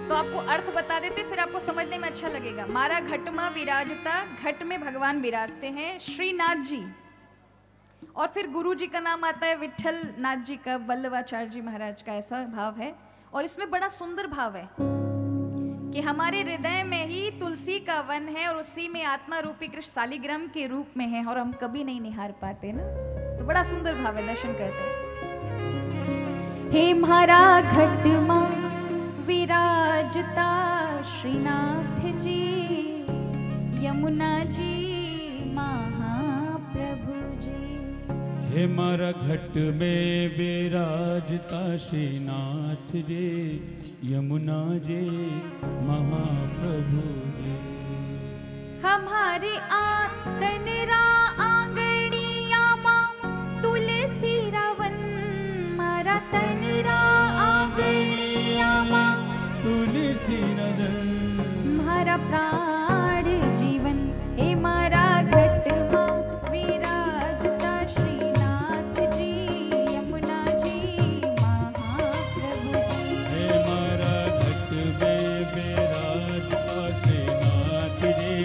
तो आपको अर्थ बता देते फिर आपको समझने में अच्छा लगेगा। मारा घटमा विराजता, घट में भगवान विराजते हैं श्रीनाथ जी, और फिर गुरु जी का नाम आता है विठल नाथ जी का, वल्लभाचार्य जी महाराज का, ऐसा भाव है। और इसमें बड़ा सुंदर भाव है कि हमारे हृदय में ही तुलसी का वन है और उसी में आत्मा रूपी कृष्ण शालिग्राम के रूप में है और हम कभी नहीं निहार पाते ना। तो बड़ा सुंदर भाव है, दर्शन करते हैं। हे म्हारा घटमा विराजता श्रीनाथ जी, यमुना जी महाप्रभु जी। हे मारा घट में विराजता श्रीनाथ जी, यमुना जी महाप्रभु जी। हमारे आतनरा आंगणिया मां तुलसी रावन, मारा तनरा आंगणिया मां तुलसी नदन, मारा प्राण जीवन। हे मारा घट मां विराजता श्रीनाथ जी, यमुना जी महाप्रभु जी। हे मारा घट में विराजता श्रीनाथ जी,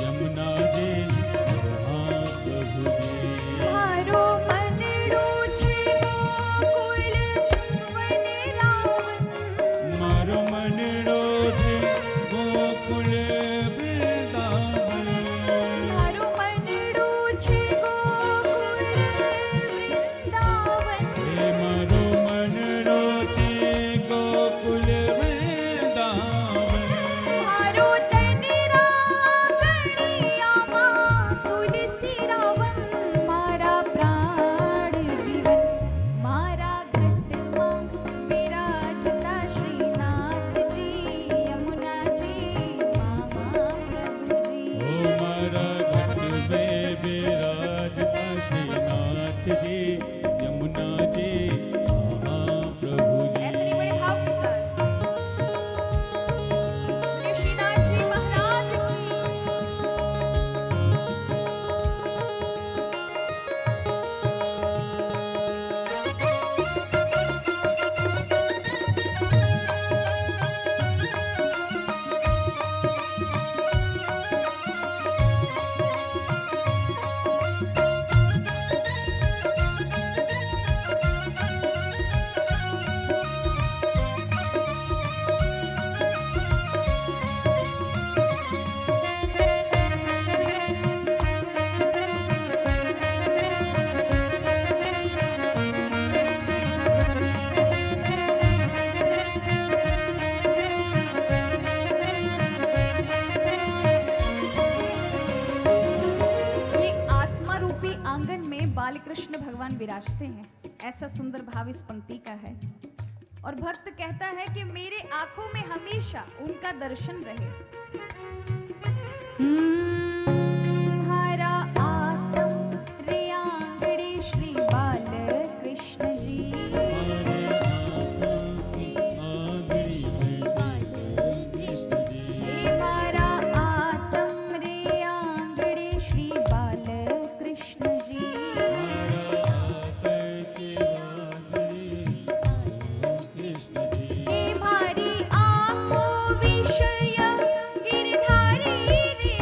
यमुना जी महाप्रभु जी। मारो मन रुचि गोकुल वन रावन, मारो मन रोजे गोकुल वृंदावन, मारो मन रुचि गोकुल वृंदावन। हे मारो मन रोजे गोकुल वृंदावन। मारो तनिरा गणिया मां तुलसी रावन, मारा प्राण जीवन। मारा घट मां विराजता श्रीनाथ जी, यमुना जी महाप्रभु जी। ओ मारा घट में विराजता श्रीनाथ जी, यमुना जी महाप्रभु जी। ऐसे नहीं बड़े भाव के साथ बोलिए श्रीनाथ जी महाराज की। ये आत्मा रूपी आंगन में बाल कृष्ण भगवान विराजते हैं, ऐसा सुंदर भाव इस पंक्ति का है। और भक्त कहता है कि मेरे आंखों में हमेशा उनका दर्शन रहे। हरा आत्म रे आंगणे श्री बाल कृष्ण जी। हे मारा आत्म रे आंगणे श्री बाल कृष्ण जी। हे मारी आंखों विषय गिरधारी रे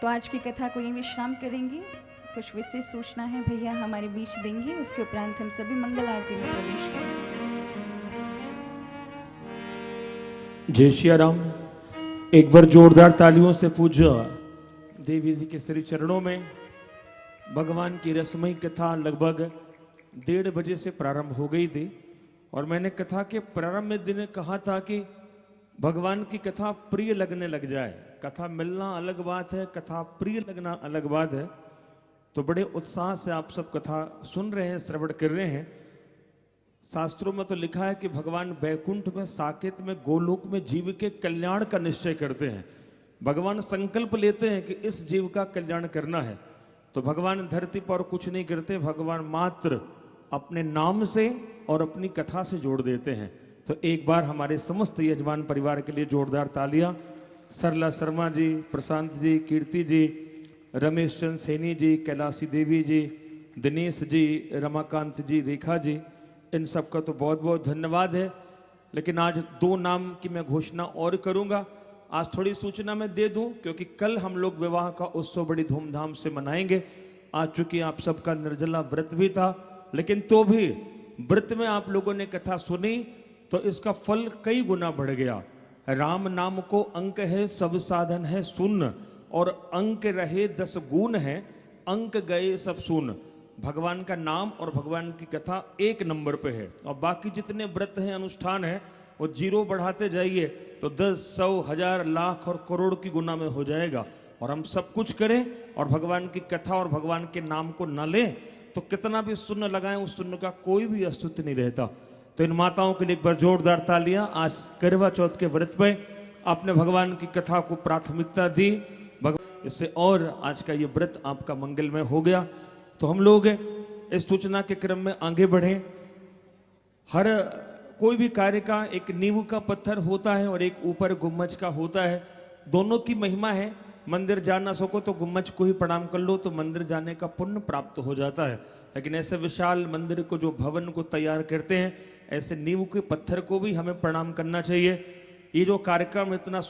तो आज की कथा को यहीं विश्राम करेंगे। कुछ विशेष सूचना है भैया हमारे बीच देंगे, उसके उपरांत हम सभी मंगल आरती में प्रवेश करेंगे। जय श्री राम। एक बार जोरदार तालियों से पूज्य देवी जी के श्री चरणों में। भगवान की रसमयी कथा लगभग 1:30 बजे से प्रारंभ हो गई थी और मैंने कथा के प्रारंभ में दिन कहा था कि भगवान की कथा प्रिय लगने लग जाए। कथा मिलना अलग बात है, कथा प्रिय लगना अलग बात है। तो बड़े उत्साह से आप सब कथा सुन रहे हैं, श्रवण कर रहे हैं। शास्त्रों में तो लिखा है कि भगवान बैकुंठ में, साकेत में, गोलोक में जीव के कल्याण का निश्चय करते हैं। भगवान संकल्प लेते हैं कि इस जीव का कल्याण करना है। तो भगवान धरती पर कुछ नहीं करते, भगवान मात्र अपने नाम से और अपनी कथा से जोड़ देते हैं। तो एक बार हमारे समस्त यजमान परिवार के लिए जोरदार तालियां। सरला शर्मा जी, प्रशांत जी, कीर्ति जी, रमेश चंद सैनी जी, कैलाशी देवी जी, दिनेश जी, रमाकांत जी, रेखा जी, इन सब का तो बहुत बहुत धन्यवाद है। लेकिन आज 2 नाम की मैं घोषणा और करूंगा। आज थोड़ी सूचना मैं दे दूं क्योंकि कल हम लोग विवाह का उत्सव बड़ी धूमधाम से मनाएंगे। आज चूंकि आप सबका निर्जला व्रत भी था, लेकिन तो भी व्रत में आप लोगों ने कथा सुनी तो इसका फल कई गुना बढ़ गया। राम नाम को अंक है, सब साधन है सुन, और अंक रहे 10 गुण है, अंक गए सब सुन। भगवान का नाम और भगवान की कथा 1 नंबर पे है। और बाकी जितने व्रत हैं, अनुष्ठान है, वो 0 बढ़ाते जाइए तो 10, 100, 1000, लाख और करोड़ की गुना में हो जाएगा। और हम सब कुछ करें और भगवान की कथा और भगवान के नाम को न लें तो कितना भी शून्य लगाएं, उस शून्य का कोई भी अस्तित्व नहीं रहता। तो इन माताओं के लिए एक बार जोरदार तालियां। आज करवा चौथ के व्रत पे आपने भगवान की कथा को प्राथमिकता दी, इससे और आज का ये व्रत आपका मंगलमय हो गया। तो हम लोग इस सूचना के क्रम में आगे बढ़े। हर कोई भी कार्य का एक नींव का पत्थर होता है और एक ऊपर गुम्मज का होता है। दोनों की महिमा है। मंदिर जा ना सको तो गुम्मज को ही प्रणाम कर लो तो मंदिर जाने का पुण्य प्राप्त हो जाता है। लेकिन ऐसे विशाल मंदिर को, जो भवन को तैयार करते हैं, ऐसे नींव के पत्थर को भी हमें प्रणाम करना चाहिए। ये जो कार्यक्रम इतना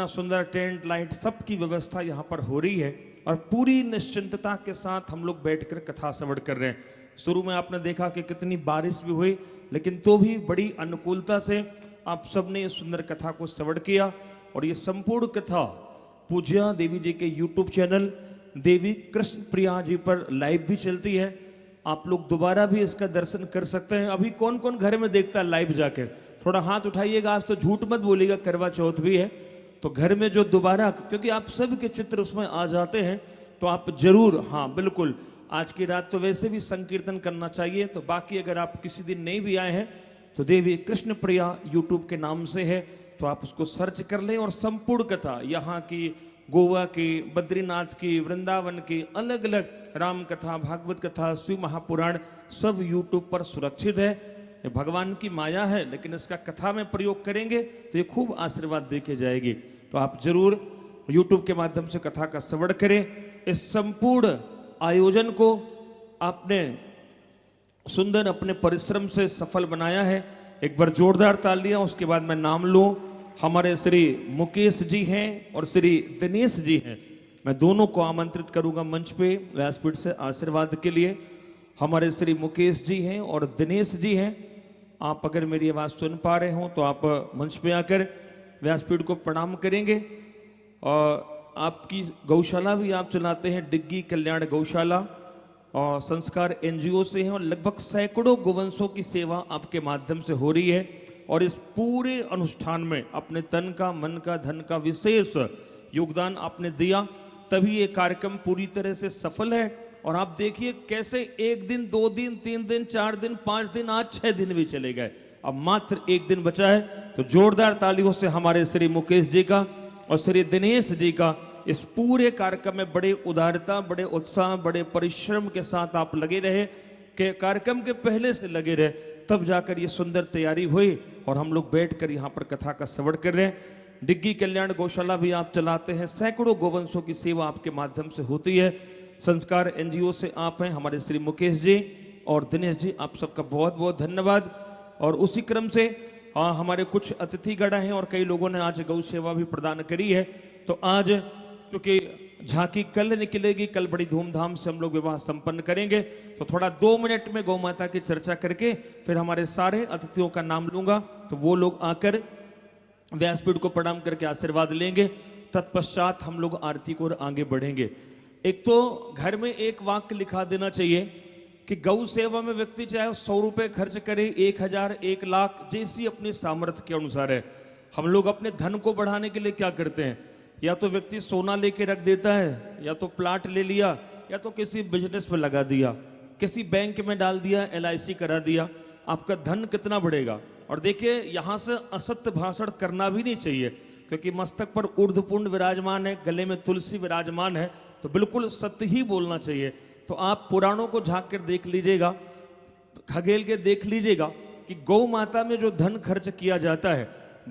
सुंदर टेंट लाइट सबकी व्यवस्था यहाँ पर हो रही है और पूरी निश्चिंतता के साथ हम लोग बैठकर कथा श्रवण कर रहे हैं। शुरू में आपने देखा कि कितनी बारिश भी हुई, लेकिन तो भी बड़ी अनुकूलता से आप सबने ये सुंदर कथा को श्रवण किया। और ये संपूर्ण कथा पूज्या देवी जी के YouTube चैनल देवी कृष्ण प्रिया जी पर लाइव भी चलती है। आप लोग दोबारा भी इसका दर्शन कर सकते हैं। अभी कौन कौन घर में देखता है लाइव जाकर? थोड़ा हाथ उठाइएगा। आज तो झूठ मत बोलिएगा, करवा चौथ भी है तो घर में जो दोबारा, क्योंकि आप सब के चित्र उसमें आ जाते हैं, तो आप जरूर, हाँ बिल्कुल, आज की रात तो वैसे भी संकीर्तन करना चाहिए। तो बाकी अगर आप किसी दिन नहीं भी आए हैं तो देवी कृष्ण प्रिया YouTube के नाम से है, तो आप उसको सर्च कर लें। और संपूर्ण कथा यहाँ की, गोवा की, बद्रीनाथ की, वृंदावन की, अलग अलग राम कथा, भागवत कथा, शिव महापुराण सब YouTube पर सुरक्षित है। ये भगवान की माया है, लेकिन इसका कथा में प्रयोग करेंगे तो ये खूब आशीर्वाद देके जाएगी। तो आप जरूर YouTube के माध्यम से कथा का श्रवण करें। इस संपूर्ण आयोजन को आपने सुंदर अपने परिश्रम से सफल बनाया है। एक बार जोरदार तालियां। उसके बाद मैं नाम लूं। हमारे श्री मुकेश जी हैं और श्री दिनेश जी हैं। मैं दोनों को आमंत्रित करूंगा मंच पे व्यासपीठ से आशीर्वाद के लिए। हमारे श्री मुकेश जी हैं और दिनेश जी हैं। आप अगर मेरी आवाज़ सुन पा रहे हो तो आप मंच पे आकर व्यासपीठ को प्रणाम करेंगे। और आपकी गौशाला भी आप चलाते हैं, डिग्गी कल्याण गौशाला, और संस्कार NGO से हैं और लगभग सैकड़ों गोवंशों की सेवा आपके माध्यम से हो रही है। और इस पूरे अनुष्ठान में अपने तन का, मन का, धन का विशेष योगदान आपने दिया, तभी ये कार्यक्रम पूरी तरह से सफल है। और आप देखिए कैसे 1 दिन, 2 दिन, 3 दिन, 4 दिन, 5 दिन, आज 6 दिन भी चले गए, अब मात्र 1 दिन बचा है। तो जोरदार तालियों से हमारे श्री मुकेश जी का और श्री दिनेश जी का इस पूरे कार्यक्रम में बड़े उदारता, बड़े उत्साह, बड़े परिश्रम के साथ आप लगे रहे, कि कार्यक्रम के पहले से लगे रहे, तब जाकर ये सुंदर तैयारी हुई और हम लोग बैठकर यहाँ पर कथा का श्रवण कर रहे हैं। डिग्गी कल्याण गौशाला भी आप चलाते हैं, सैकड़ों गोवंशों की सेवा आपके माध्यम से होती है। संस्कार NGO से आप हैं हमारे श्री मुकेश जी और दिनेश जी, आप सबका बहुत बहुत धन्यवाद। और उसी क्रम से हमारे कुछ अतिथिगण हैं और कई लोगों ने आज गौ सेवा भी प्रदान करी है। तो आज क्योंकि झांकी कल निकलेगी, कल बड़ी धूमधाम से हम लोग विवाह संपन्न करेंगे। तो थोड़ा 2 मिनट में गौ माता की चर्चा करके फिर हमारे सारे अतिथियों का नाम लूंगा, तो वो लोग आकर व्यासपीठ को प्रणाम करके आशीर्वाद लेंगे। तत्पश्चात हम लोग आरती को आगे बढ़ेंगे। एक तो घर में एक वाक्य लिखा देना चाहिए कि गौ सेवा में व्यक्ति चाहे 100 रुपए खर्च करे, 1000, 1 लाख, जैसी अपनी सामर्थ्य के अनुसार है। हम लोग अपने धन को बढ़ाने के लिए क्या करते हैं, या तो व्यक्ति सोना लेके रख देता है, या तो प्लाट ले लिया, या तो किसी बिजनेस में लगा दिया, किसी बैंक में डाल दिया, LIC करा दिया। आपका धन कितना बढ़ेगा। और देखिए यहाँ से असत्य भाषण करना भी नहीं चाहिए, क्योंकि मस्तक पर ऊर्ध्वपुंड विराजमान है, गले में तुलसी विराजमान है, तो बिल्कुल सत्य ही बोलना चाहिए। तो आप पुराणों को झांक कर देख लीजिएगा, खगेल के देख लीजिएगा कि गौ माता में जो धन खर्च किया जाता है,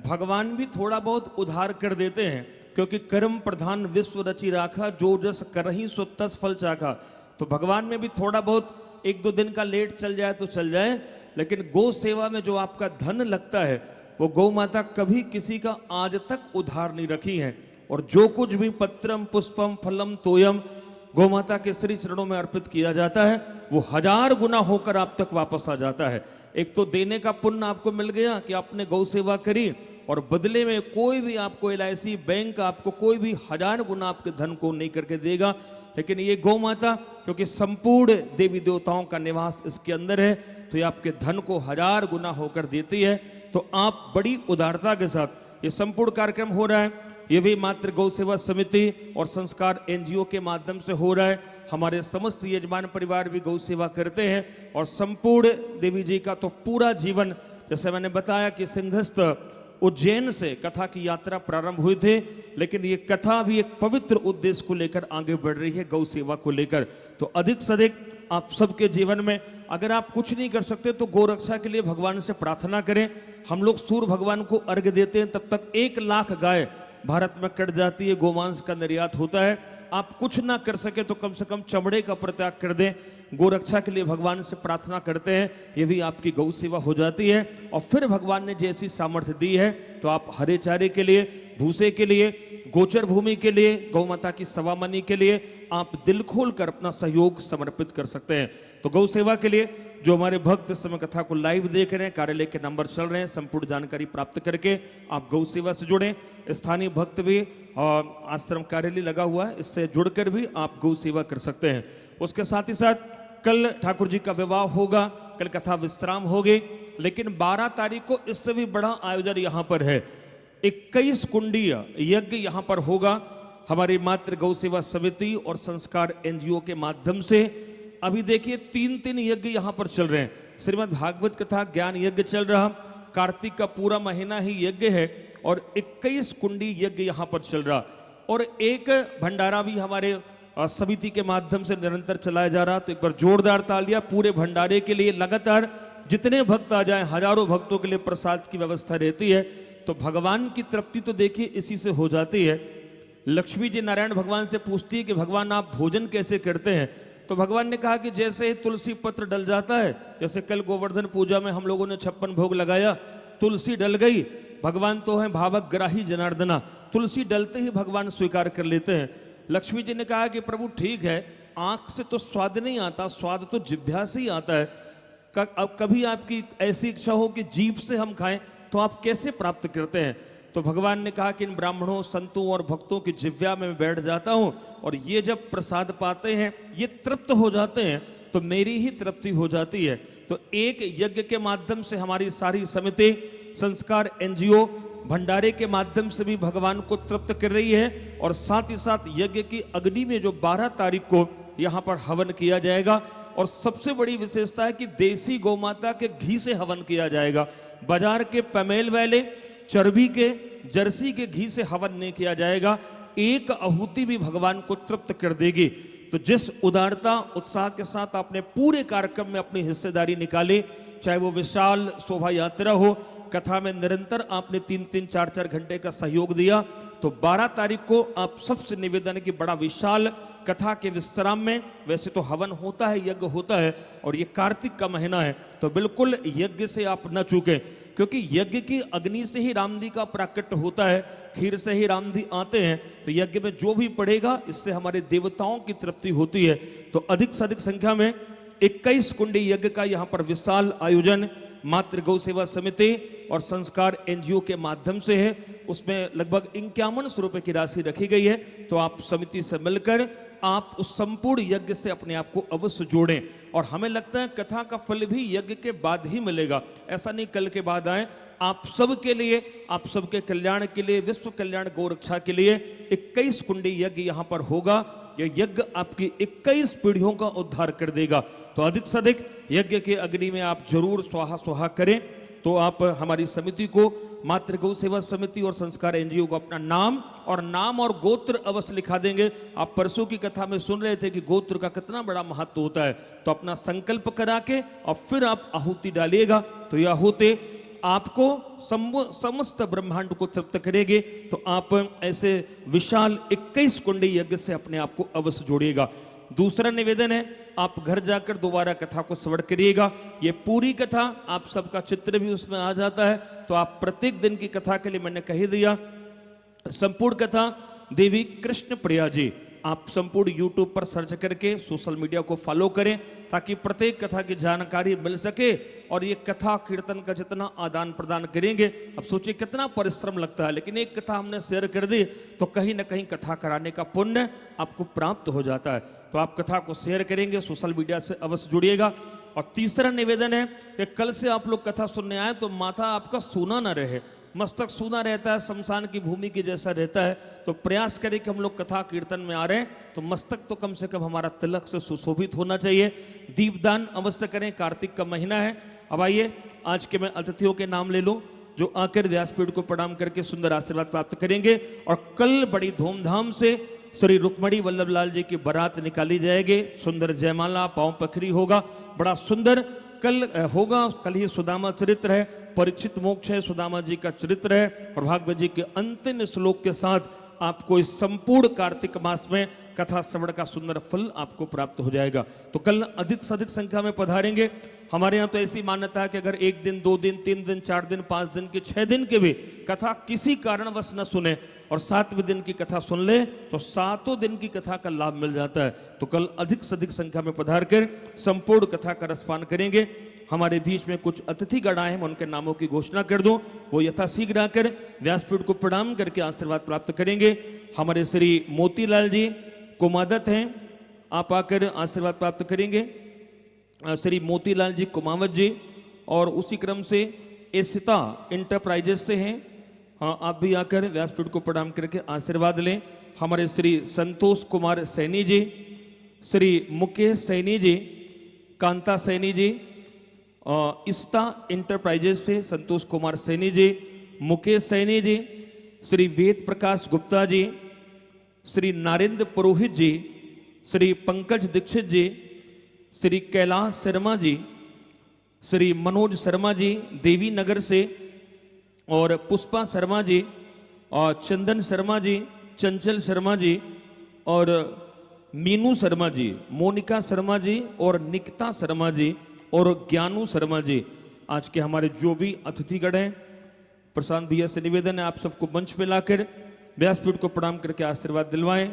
भगवान भी थोड़ा बहुत उधार कर देते हैं, क्योंकि कर्म प्रधान विश्व रचि राखा, जो जस करही सो तस फल चाखा। तो भगवान में भी थोड़ा बहुत 1-2 दिन का लेट चल जाए तो चल जाए, लेकिन गौ सेवा में जो आपका धन लगता है, वो गौ माता कभी किसी का आज तक उधार नहीं रखी है। और जो कुछ भी पत्रम पुष्पम फलम तोयम गौ माता के श्री चरणों में अर्पित किया जाता है, वो 1000 गुना होकर आप तक वापस आ जाता है। एक तो देने का पुण्य आपको मिल गया कि आपने गौ सेवा करी, और बदले में कोई भी आपको LIC बैंक आपको कोई भी 1000 गुना आपके धन को नहीं करके देगा। लेकिन ये गौ माता क्योंकि संपूर्ण देवी देवताओं का निवास इसके अंदर है, तो ये आपके धन को 1000 गुना होकर देती है। तो आप बड़ी उदारता के साथ ये संपूर्ण कार्यक्रम हो रहा है, ये भी मात्र गौ सेवा समिति और संस्कार NGO के माध्यम से हो रहा है। हमारे समस्त यजमान परिवार भी गौ सेवा करते हैं, और संपूर्ण देवी जी का तो पूरा जीवन, जैसे मैंने बताया कि सिंहस्थ उज्जैन से कथा की यात्रा प्रारंभ हुई थे, लेकिन ये कथा भी एक पवित्र उद्देश्य को लेकर आगे बढ़ रही है, गौ सेवा को लेकर। तो अधिक से अधिक आप सबके जीवन में, अगर आप कुछ नहीं कर सकते तो गौ रक्षा के लिए भगवान से प्रार्थना करें। हम लोग सूर्य भगवान को अर्घ्य देते हैं, तब तक 1 लाख गाय भारत में कट जाती है, गोमांस का निर्यात होता है। आप कुछ ना कर सके तो कम से कम चमड़े का परित्याग कर दें, गौ रक्षा के लिए भगवान से प्रार्थना करते हैं, ये भी आपकी गौ सेवा हो जाती है। और फिर भगवान ने जैसी सामर्थ्य दी है, तो आप हरे चारे के लिए, भूसे के लिए, गोचर भूमि के लिए, गौ माता की सवामनी के लिए आप दिल खोल कर अपना सहयोग समर्पित कर सकते हैं। तो गौ सेवा के लिए जो हमारे भक्त इस समय कथा को लाइव देख रहे हैं, कार्यालय के नंबर चल रहे हैं, संपूर्ण जानकारी प्राप्त करके आप गौ सेवा से जुड़ें। स्थानीय भक्त भी आश्रम कार्यालय लगा हुआ है, इससे जुड़कर भी आप गौ सेवा कर सकते हैं। उसके साथ ही साथ कल ठाकुर जी का विवाह होगा, कल कथा विश्राम होगी, लेकिन 12 तारीख को इससे भी बड़ा आयोजन यहाँ पर है। 21 कुंडीय यज्ञ यहाँ पर होगा, हमारी मातृ गौ सेवा समिति और संस्कार NGO के माध्यम से। अभी देखिए 3 यज्ञ यहाँ पर चल रहे हैं। श्रीमद् भागवत कथा ज्ञान यज्ञ चल रहा, कार्तिक का पूरा महीना ही यज्ञ है, और 21 कुंडी यज्ञ यहाँ पर चल रहा, और एक भंडारा भी हमारे समिति के माध्यम से निरंतर चलाया जा रहा। तो एक बार जोरदार तालियां पूरे भंडारे के लिए। लगातार जितने भक्त आ जाएं, हजारों भक्तों के लिए प्रसाद की व्यवस्था रहती है। तो भगवान की तृप्ति तो देखिए इसी से हो जाती है। लक्ष्मी जी नारायण भगवान से पूछती है कि भगवान आप भोजन कैसे करते हैं, तो भगवान ने कहा कि जैसे ही तुलसी पत्र डल जाता है, जैसे कल गोवर्धन पूजा में हम लोगों ने 56 भोग लगाया, तुलसी डल गई, भगवान तो है भावक ग्राही जनार्दना, तुलसी डलते ही भगवान स्वीकार कर लेते हैं। लक्ष्मी जी ने कहा कि प्रभु ठीक है, आंख से तो स्वाद नहीं आता, स्वाद तो जिह्वा से ही आता है। अब कभी आपकी ऐसी इच्छा हो कि जीभ से हम खाएं, तो आप कैसे प्राप्त करते हैं? तो भगवान ने कहा कि इन ब्राह्मणों, संतों और भक्तों की जिह्वा में मैं बैठ जाता हूं, और ये जब प्रसाद पाते हैं, ये तृप्त हो जाते हैं, तो मेरी ही तृप्ति हो जाती है। तो एक यज्ञ के माध्यम से हमारी सारी समिति, संस्कार NGO भंडारे के माध्यम से भी भगवान को तृप्त कर रही है, और साथ ही साथ यज्ञ की अग्नि में जो 12 तारीख को यहाँ पर हवन किया जाएगा, और सबसे बड़ी विशेषता है कि देसी गौमाता के घी से हवन किया जाएगा। बाजार के पमेल वाले चर्बी के, जर्सी के घी से हवन नहीं किया जाएगा। एक आहुति भी भगवान को तृप्त कर देगी। तो जिस उदारता उत्साह के साथ आपने पूरे कार्यक्रम में अपनी हिस्सेदारी निकाली, चाहे वो विशाल शोभा यात्रा हो, कथा में निरंतर आपने 3-3, 4-4 घंटे का सहयोग दिया, तो 12 तारीख को आप सबसे निवेदन है कि बड़ा विशाल कथा के विश्राम में वैसे तो हवन होता है, यज्ञ होता है, और ये कार्तिक का महीना है तो बिल्कुल यज्ञ से आप न चूकें, क्योंकि यज्ञ की अग्नि से ही राम जी का प्राकट्य होता है, खीर से ही राम जी आते हैं। तो यज्ञ में जो भी पड़ेगा इससे हमारे देवताओं की तृप्ति होती है। तो अधिक से अधिक संख्या में 21 कुंडी यज्ञ का यहाँ पर विशाल आयोजन मातृ गौ सेवा समिति और संस्कार एनजीओ के माध्यम से है। उसमें लगभग 51 रुपए की राशि रखी गई है। तो आप समिति से मिलकर आप उस संपूर्ण यज्ञ से अपने आप को अवश्य जोड़ें। और हमें लगता है कथा का फल भी यज्ञ के बाद ही मिलेगा, ऐसा नहीं कल के बाद आए। आप सब के लिए, आप सबके कल्याण के लिए, विश्व कल्याण गौ रक्षा के लिए 21 कुंडी यज्ञ यहाँ पर होगा। यह यज्ञ आपकी 21 पीढ़ियों का उद्धार कर देगा। तो अधिक से अधिक यज्ञ के अग्नि में आप जरूर स्वाहा स्वाहा करें। तो आप हमारी समिति को, मातृ गौ सेवा समिति और संस्कार एनजीओ को अपना नाम और गोत्र अवश्य लिखा देंगे। आप परसों की कथा में सुन रहे थे कि गोत्र का कितना बड़ा महत्व होता है। तो अपना संकल्प करा के और फिर आप आहुति डालिएगा। तो यह आहुति आपको समस्त ब्रह्मांड को तृप्त करेंगे। तो आप ऐसे विशाल 21 कुंडी यज्ञ से अपने आप को अवश्य जोड़िएगा। दूसरा निवेदन है, आप घर जाकर दोबारा कथा को श्रवण करिएगा। ये पूरी कथा, आप सबका चित्र भी उसमें आ जाता है। तो आप प्रत्येक दिन की कथा के लिए मैंने कह दिया, संपूर्ण कथा देवी कृष्ण प्रिया जी, आप संपूर्ण यूट्यूब पर सर्च करके सोशल मीडिया को फॉलो करें ताकि प्रत्येक कथा की जानकारी मिल सके। और ये कथा कीर्तन का जितना आदान प्रदान करेंगे, अब सोचिए कितना परिश्रम लगता है, लेकिन एक कथा हमने शेयर कर दी तो कहीं ना कहीं कथा कराने का पुण्य आपको प्राप्त हो जाता है। तो आप कथा को शेयर करेंगे, सोशल मीडिया से अवश्य जुड़िएगा। और तीसरा निवेदन है कि कल से आप लोग कथा सुनने आए तो माथा आपका सूना ना रहे, मस्तक सूना रहता है, शमशान की भूमि की जैसा रहता है। तो प्रयास करें कि हम लोग कथा कीर्तन में आ रहे हैं तो मस्तक तो कम से कम हमारा तिलक से सुशोभित होना चाहिए। दीपदान अवश्य करें, कार्तिक का महीना है। अब आइए आज के मैं अतिथियों के नाम ले लूं जो आकर व्यासपीठ को प्रणाम करके सुंदर आशीर्वाद प्राप्त करेंगे। और कल बड़ी धूमधाम से श्री रुक्मणी वल्लभ लाल जी की बारात निकाली जाएगी। सुंदर जयमाला, पांव पखरी होगा, बड़ा सुंदर कल होगा। कल ही सुदामा चरित्र है, परीक्षित मोक्ष है, सुदामा जी का चरित्र है। और भागवत जी के अंतिम श्लोक के साथ आपको इस संपूर्ण कार्तिक मास में कथा श्रवण का सुंदर फल आपको प्राप्त हो जाएगा। तो कल अधिक से अधिक संख्या में पधारेंगे। हमारे यहाँ तो ऐसी मान्यता है कि अगर 1 दिन, 2 दिन, 3 दिन, 4 दिन, 5 दिन की, 6 दिन के भी कथा किसी कारणवश न सुने और 7वें दिन की कथा सुन ले तो 7 दिन की कथा का लाभ मिल जाता है। तो कल अधिक से अधिक संख्या में पधार कर संपूर्ण कथा का रसपान करेंगे। हमारे बीच में कुछ अतिथिगण आए हैं, मैं उनके नामों की घोषणा कर दूं। वो यथाशीघ्र आकर व्यासपीठ को प्रणाम करके आशीर्वाद प्राप्त करेंगे। हमारे श्री मोतीलाल जी कुमावत हैं, आप आकर आशीर्वाद प्राप्त करेंगे। श्री मोतीलाल जी कुमावत जी। और उसी क्रम से एसिता इंटरप्राइजेस से हैं, हाँ आप भी आकर व्यासपीठ को प्रणाम करके आशीर्वाद लें। हमारे श्री संतोष कुमार सैनी जी, श्री मुकेश सैनी जी, कांता सैनी जी, इस्ता इंटरप्राइजेस से संतोष कुमार सैनी जी, मुकेश सैनी जी, श्री वेद प्रकाश गुप्ता जी, श्री नारेंद्र पुरोहित जी, श्री पंकज दीक्षित जी, श्री कैलाश शर्मा जी, श्री मनोज शर्मा जी देवी नगर से, और पुष्पा शर्मा जी, और चंदन शर्मा जी, चंचल शर्मा जी, और मीनू शर्मा जी, मोनिका शर्मा जी, और निकिता शर्मा जी, और ज्ञानू शर्मा जी। आज के हमारे जो भी अतिथिगण हैं, प्रशांत भैया से निवेदन है आप सबको मंच पे लाकर व्यासपीठ को प्रणाम करके आशीर्वाद दिलवाएं।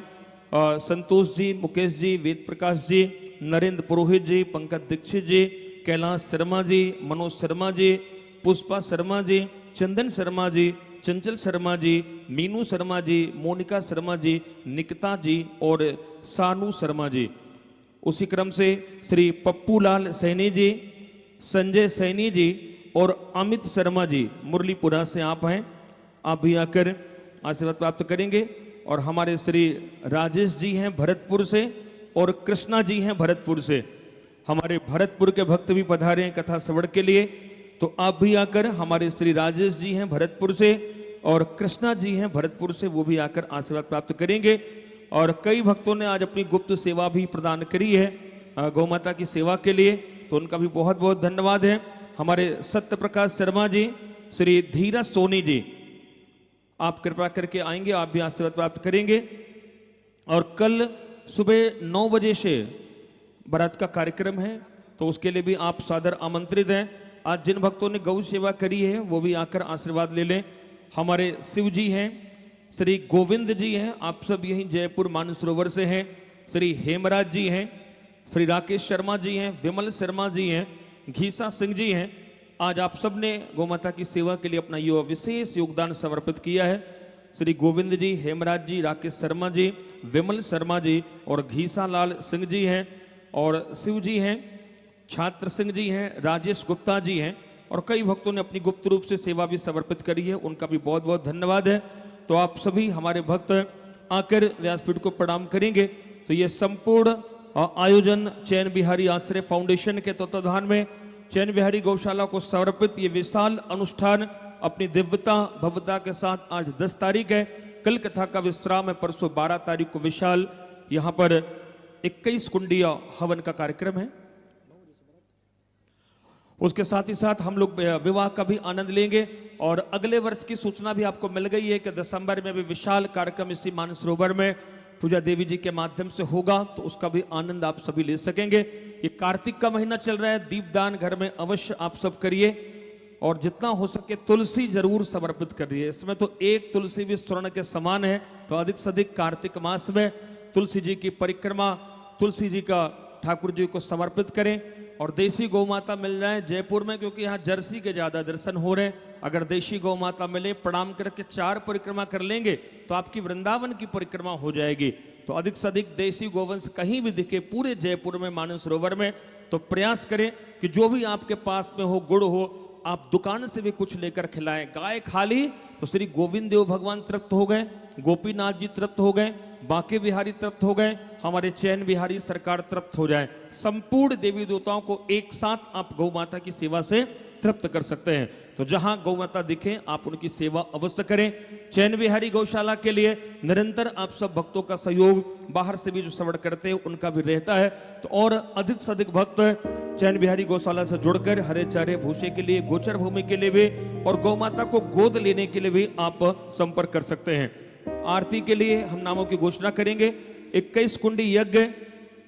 संतोष जी, मुकेश जी, वेद प्रकाश जी, नरेंद्र पुरोहित जी, पंकज दीक्षित जी, कैलाश शर्मा जी, मनोज शर्मा जी, पुष्पा शर्मा जी, चंदन शर्मा जी, चंचल शर्मा जी, मीनू शर्मा जी, मोनिका शर्मा जी, निकिता जी, और सानू शर्मा जी। उसी क्रम से श्री पप्पूलाल सैनी जी, संजय सैनी जी, और अमित शर्मा जी मुरलीपुरा से आप हैं, आप भी आकर आशीर्वाद प्राप्त करेंगे। और हमारे श्री राजेश जी हैं भरतपुर से, और कृष्णा जी हैं भरतपुर से। हमारे भरतपुर के भक्त भी पधारे हैं कथा श्रवण के लिए, तो आप भी आकर, हमारे श्री राजेश जी हैं भरतपुर से और कृष्णा जी हैं भरतपुर से, वो भी आकर आशीर्वाद प्राप्त करेंगे। और कई भक्तों ने आज अपनी गुप्त सेवा भी प्रदान करी है गौ माता की सेवा के लिए, तो उनका भी बहुत बहुत धन्यवाद है। हमारे सत्य प्रकाश शर्मा जी, श्री धीरज सोनी जी, आप कृपा करके आएंगे, आप भी आशीर्वाद प्राप्त करेंगे। और कल सुबह 9 बजे से बारात का कार्यक्रम है, तो उसके लिए भी आप सादर आमंत्रित हैं। आज जिन भक्तों ने गौ सेवा करी है वो भी आकर आशीर्वाद ले लें। हमारे शिव जी हैं, श्री गोविंद जी हैं, आप सब यहीं जयपुर मानसरोवर से हैं। श्री हेमराज जी हैं, श्री राकेश शर्मा जी हैं, विमल शर्मा जी हैं, घीसा सिंह जी हैं। आज आप सब ने गौ माता की सेवा के लिए अपना यह विशेष योगदान समर्पित किया है। श्री गोविंद जी, हेमराज जी, राकेश शर्मा जी, विमल शर्मा जी और घीसा लाल सिंह जी हैं, और शिव जी हैं, छात्र सिंह जी हैं, राजेश गुप्ता जी हैं, और कई भक्तों ने अपनी गुप्त रूप से सेवा भी समर्पित करी है, उनका भी बहुत बहुत धन्यवाद है। तो आप सभी हमारे भक्त आकर व्यासपीठ को प्रणाम करेंगे। तो ये संपूर्ण आयोजन चैन बिहारी आश्रय फाउंडेशन के तत्वाधान में चैन बिहारी गौशाला को समर्पित ये विशाल अनुष्ठान अपनी दिव्यता भव्यता के साथ आज 10 तारीख है, कल कथा का विश्राम है, परसों 12 तारीख को विशाल यहाँ पर 21 कुंडीय हवन का कार्यक्रम है। उसके साथ ही साथ हम लोग विवाह का भी आनंद लेंगे, और अगले वर्ष की सूचना भी आपको मिल गई है कि दिसंबर में भी विशाल कार्यक्रम इसी मानसरोवर में पूजा देवी जी के माध्यम से होगा, तो उसका भी आनंद आप सभी ले सकेंगे। ये कार्तिक का महीना चल रहा है, दीपदान घर में अवश्य आप सब करिए, और जितना हो सके तुलसी जरूर समर्पित करिए। इसमें तो एक तुलसी भी स्वर्ण के समान है, तो अधिक से अधिक कार्तिक मास में तुलसी जी की परिक्रमा, तुलसी जी का ठाकुर जी को समर्पित करें। और देसी गौ माता मिल जाए जयपुर में, क्योंकि यहाँ जर्सी के ज्यादा दर्शन हो रहे हैं, अगर देशी गौ माता मिले, प्रणाम करके 4 परिक्रमा कर लेंगे तो आपकी वृंदावन की परिक्रमा हो जाएगी। तो अधिक से अधिक देसी गोवंश कहीं भी दिखे पूरे जयपुर में मानसरोवर में, तो प्रयास करें कि जो भी आपके पास में हो, गुड़ हो, आप दुकान से भी कुछ लेकर खिलाएं। गाय खा ली तो श्री गोविंद देव भगवान तृप्त हो गए, गोपीनाथ जी तृप्त हो गए, बांके बिहारी तृप्त हो गए, हमारे चैन बिहारी सरकार तृप्त हो जाए। संपूर्ण देवी देवताओं को एक साथ आप गौ माता की सेवा से तृप्त कर सकते हैं। तो जहां गौ माता दिखे आप उनकी सेवा अवश्य करें। चैन बिहारी गौशाला के लिए निरंतर आप सब भक्तों का सहयोग, बाहर से भी जो श्रवण करते हैं उनका भी रहता है, तो और अधिक से अधिक भक्त चैन बिहारी गौशाला से जुड़कर हरे चारे भूसे के लिए, गोचर भूमि के लिए भी और गौ माता को गोद लेने के लिए भी आप संपर्क कर सकते हैं। आरती के लिए हम नामों की घोषणा करेंगे। 21 कुंडी यज्ञ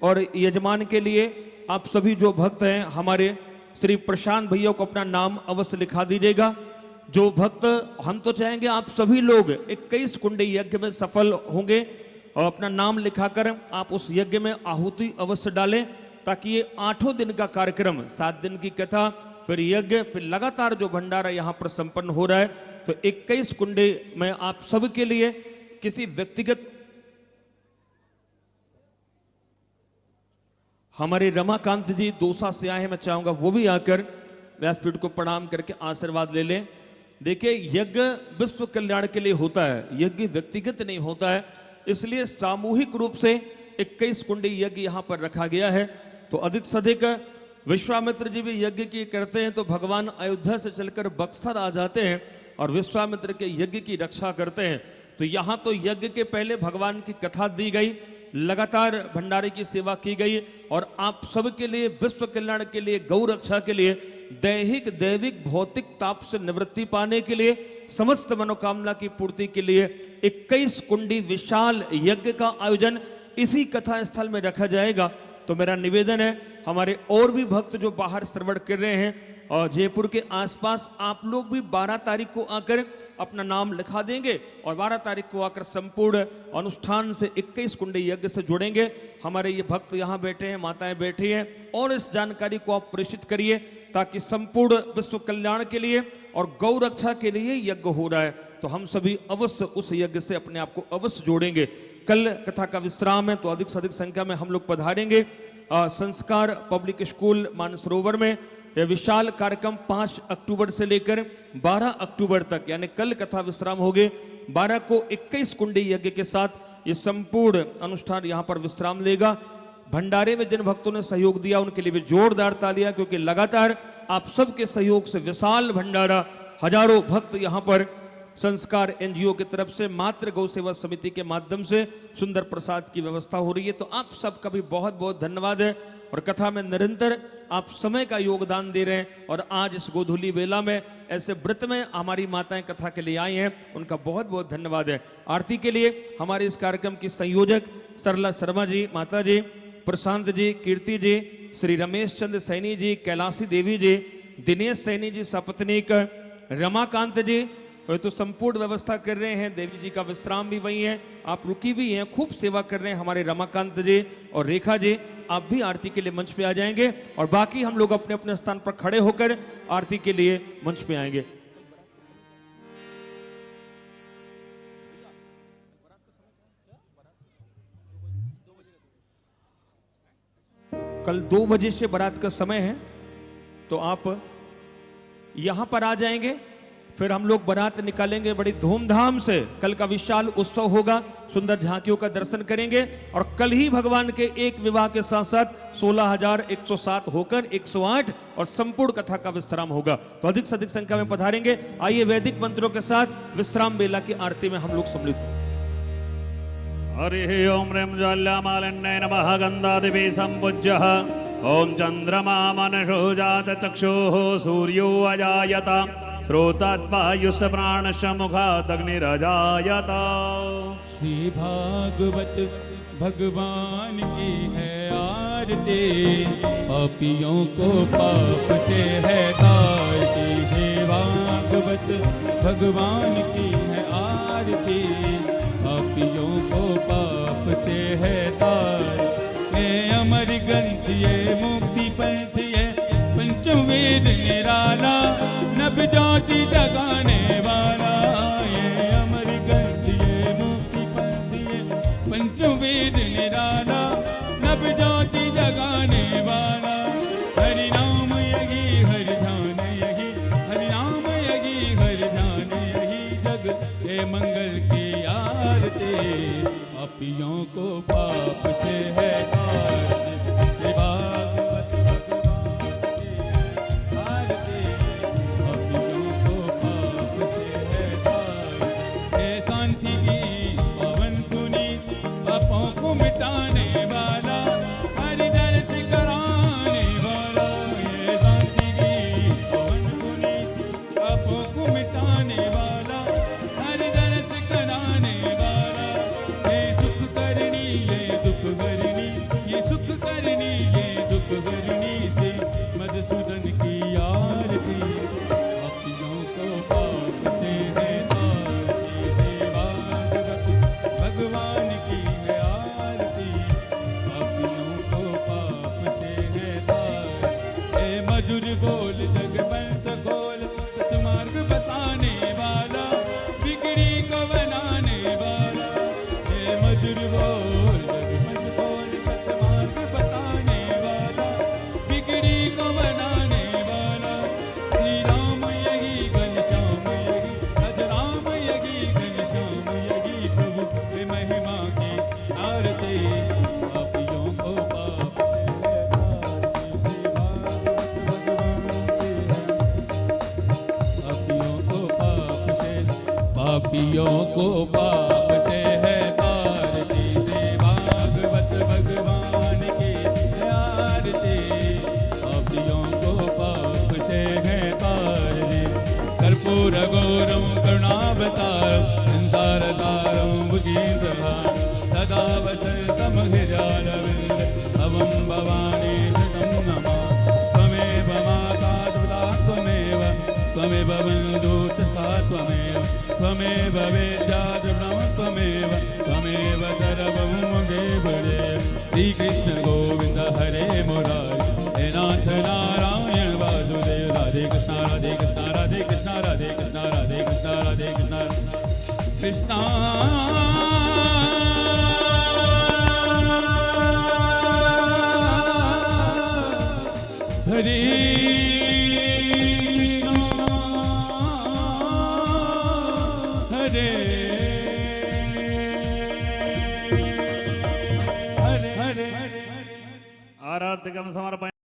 और यजमान के लिए आप सभी जो भक्त हैं हमारे श्री प्रशांत भैया को अपना नाम अवश्य लिखा दीजिएगा। जो भक्त, हम तो चाहेंगे आप सभी लोग 21 कुंडी यज्ञ में सफल होंगे, और अपना नाम लिखाकर आप उस यज्ञ में आहुति अवश्य डालें, ताकि ये 8 दिन का कार्यक्रम, 7 दिन की कथा, फिर यज्ञ, फिर लगातार जो भंडारा यहाँ पर संपन्न हो रहा है, तो 21 कुंडी में आप सबके लिए किसी व्यक्तिगत, हमारे रमाकांत जी दोसा से आए हैं, मैं चाहूंगा वो भी आकर व्यासपीठ को प्रणाम करके आशीर्वाद ले लें। देखिए, यज्ञ विश्व कल्याण के लिए होता है, यज्ञ व्यक्तिगत नहीं होता है, इसलिए सामूहिक रूप से 21 कुंडी यज्ञ यहां पर रखा गया है। तो अधिक से अधिक विश्वामित्र जी भी यज्ञ की करते हैं, तो भगवान अयोध्या से चलकर बक्सर आ जाते हैं और विश्वामित्र के यज्ञ की रक्षा करते हैं। तो यहां तो यज्ञ के पहले भगवान की कथा दी गई, लगातार भंडारे की सेवा की गई, और आप सबके लिए विश्व कल्याण के लिए, गौ रक्षा के लिए, दैहिक दैविक भौतिक ताप से निवृत्ति पाने के लिए, समस्त मनोकामना की पूर्ति के लिए 21 कुंडी विशाल यज्ञ का आयोजन इसी कथा स्थल में रखा जाएगा। तो मेरा निवेदन है, हमारे और भी भक्त जो बाहर श्रवण कर रहे हैं और जयपुर के आसपास, आप लोग भी 12 तारीख को आकर अपना नाम लिखा देंगे, और 12 तारीख को आकर संपूर्ण अनुष्ठान से 21 कुंडी यज्ञ से जुड़ेंगे। हमारे ये भक्त यहाँ बैठे हैं, माताएं बैठी हैं, और इस जानकारी को आप प्रेषित करिए, ताकि संपूर्ण विश्व कल्याण के लिए और गौ रक्षा के लिए यज्ञ हो रहा है, तो हम सभी अवश्य उस यज्ञ से अपने आप को अवश्य जोड़ेंगे। कल कथा का विश्राम है, तो अधिक से अधिक संख्या में हम लोग पधारेंगे। संस्कार पब्लिक स्कूल मानसरोवर में यह विशाल कार्यक्रम 5 अक्टूबर से लेकर 12 अक्टूबर तक, यानी कल कथा विश्राम हो गए, 12 को 21 कुंडी यज्ञ के साथ ये संपूर्ण अनुष्ठान यहाँ पर विश्राम लेगा। भंडारे में जिन भक्तों ने सहयोग दिया उनके लिए भी जोरदार तालियां, क्योंकि लगातार आप सबके सहयोग से विशाल भंडारा, हजारों भक्त यहाँ पर संस्कार एनजीओ की तरफ से मातृ गौ सेवा समिति के माध्यम से सुंदर प्रसाद की व्यवस्था हो रही है। तो आप सबका भी बहुत बहुत धन्यवाद है और कथा में निरंतर आप समय का योगदान दे रहे हैं और आज इस गोधूली वेला में ऐसे व्रत में हमारी माताएं कथा के लिए आई हैं, उनका बहुत बहुत धन्यवाद है। आरती के लिए हमारे इस कार्यक्रम की संयोजक सरला शर्मा जी, माता जी, प्रशांत जी, कीर्ति जी, श्री रमेश चंद्र सैनी जी, कैलाशी देवी जी, दिनेश सैनी जी, सपत्नीक रमाकांत जी, तो संपूर्ण व्यवस्था कर रहे हैं। देवी जी का विश्राम भी वही है, आप रुकी भी हैं, खूब सेवा कर रहे हैं हमारे रमाकांत जी और रेखा जी। आप भी आरती के लिए मंच पे आ जाएंगे और बाकी हम लोग अपने अपने स्थान पर खड़े होकर आरती के लिए मंच पे आएंगे। कल 2 बजे से बारात का समय है, तो आप यहां पर आ जाएंगे, फिर हम लोग बारात निकालेंगे बड़ी धूमधाम से। कल का विशाल उत्सव होगा, सुंदर झांकियों का दर्शन करेंगे और कल ही भगवान के एक विवाह के साथ साथ 16,107 होकर 108 और संपूर्ण कथा का विश्राम होगा। तो अधिक से अधिक संख्या में पधारेंगे। आइए वैदिक मंत्रों के साथ विश्राम बेला की आरती में हम लोग सम्मिलित हैं। हरि ओम ह्रीं ज्वाल्यामालिन्यै नमः गन्धादिभिः सम्पूज्यः ओम चंद्रमा मनसो जात चक्षुः सूर्यो अजायत श्रोतात्वायुष प्राणश मुखात् अग्निरजायत। श्री भागवत भगवान की है आरती, पापियों को पाप से है तारती। श्री भागवत भगवान की है आरती, पापियों को पाप से है तार। ये अमर ग्रंथ ये मुक्ति पंथ ये पंचवेद निराला, नभ जाति जगाने वाला। ये अमर ग्रंथ ये मुक्ति पंथ ये पंचवेद निराला, नभ जाति जगाने वाला। हरि नाम यही हरि ध्यान यही, हरि नाम यही हरि ध्यान यही, जग के मंगल की आरती, पापियों को पाप से है तारती। भागवत भगवान की है आरती, पापियों को पाप से है तारती। हे शांति की पवन पुनीत, पापों को मिटाने वाला, हरि दर्श कराने वाला। हे शांति की पवन पुनीत, पापों को मिटाने वाला, हरि दर्श कराने वाला। हे सुख करनी ये दुख हरनी, ये सुख करनी ये दुख हरनी, से मधुसूदन की आरती, पापियों को पाप से है तारती। हे भागवत भगवान की है आरती, पापियों को पाप से है तारती। हे मधुर बोल जगवंत खोल, सतमार्ग बताने वाला, बिगड़ी को बनाने वाला। हे मधुर बोल जगवंत खोल, सतमार्ग बताने वाला, बिगड़ी को बनाने वाला। श्री राम यही घनश्याम यही, भज राम यही घनश्याम यही, प्रभु के महिमा की आरती, पापियों को पाप से है तारती। पापियों को पाप से है तारती। श्री भागवत भगवान की है आरती, पापियों को पाप से है तारती। कर्पूर गौरम करुणावतारम, संसार तारम भुजगेन्द्रहारं, सदा वसन्तं हृदयारविन्द, भवं भवानी शतं नमामि। त्वमेव माता पिता त्वमेव, त्वमेव बन्धुः सखा त्वमेव, त्वमेव वेद्या ब्रह्म त्वमेव, त्वमेव सर्वं देव देव। श्री कृष्ण गोविंद हरे मुरारी, हे नाथ नारायण वासुदेव। राधे कृष्ण राधे कृष्ण राधे कृष्ण राधे कृष्ण राधे कृष्ण राधे कृष्ण कृष्ण हरे हरे हरे हरे। आराध्यकं समर्पयामि।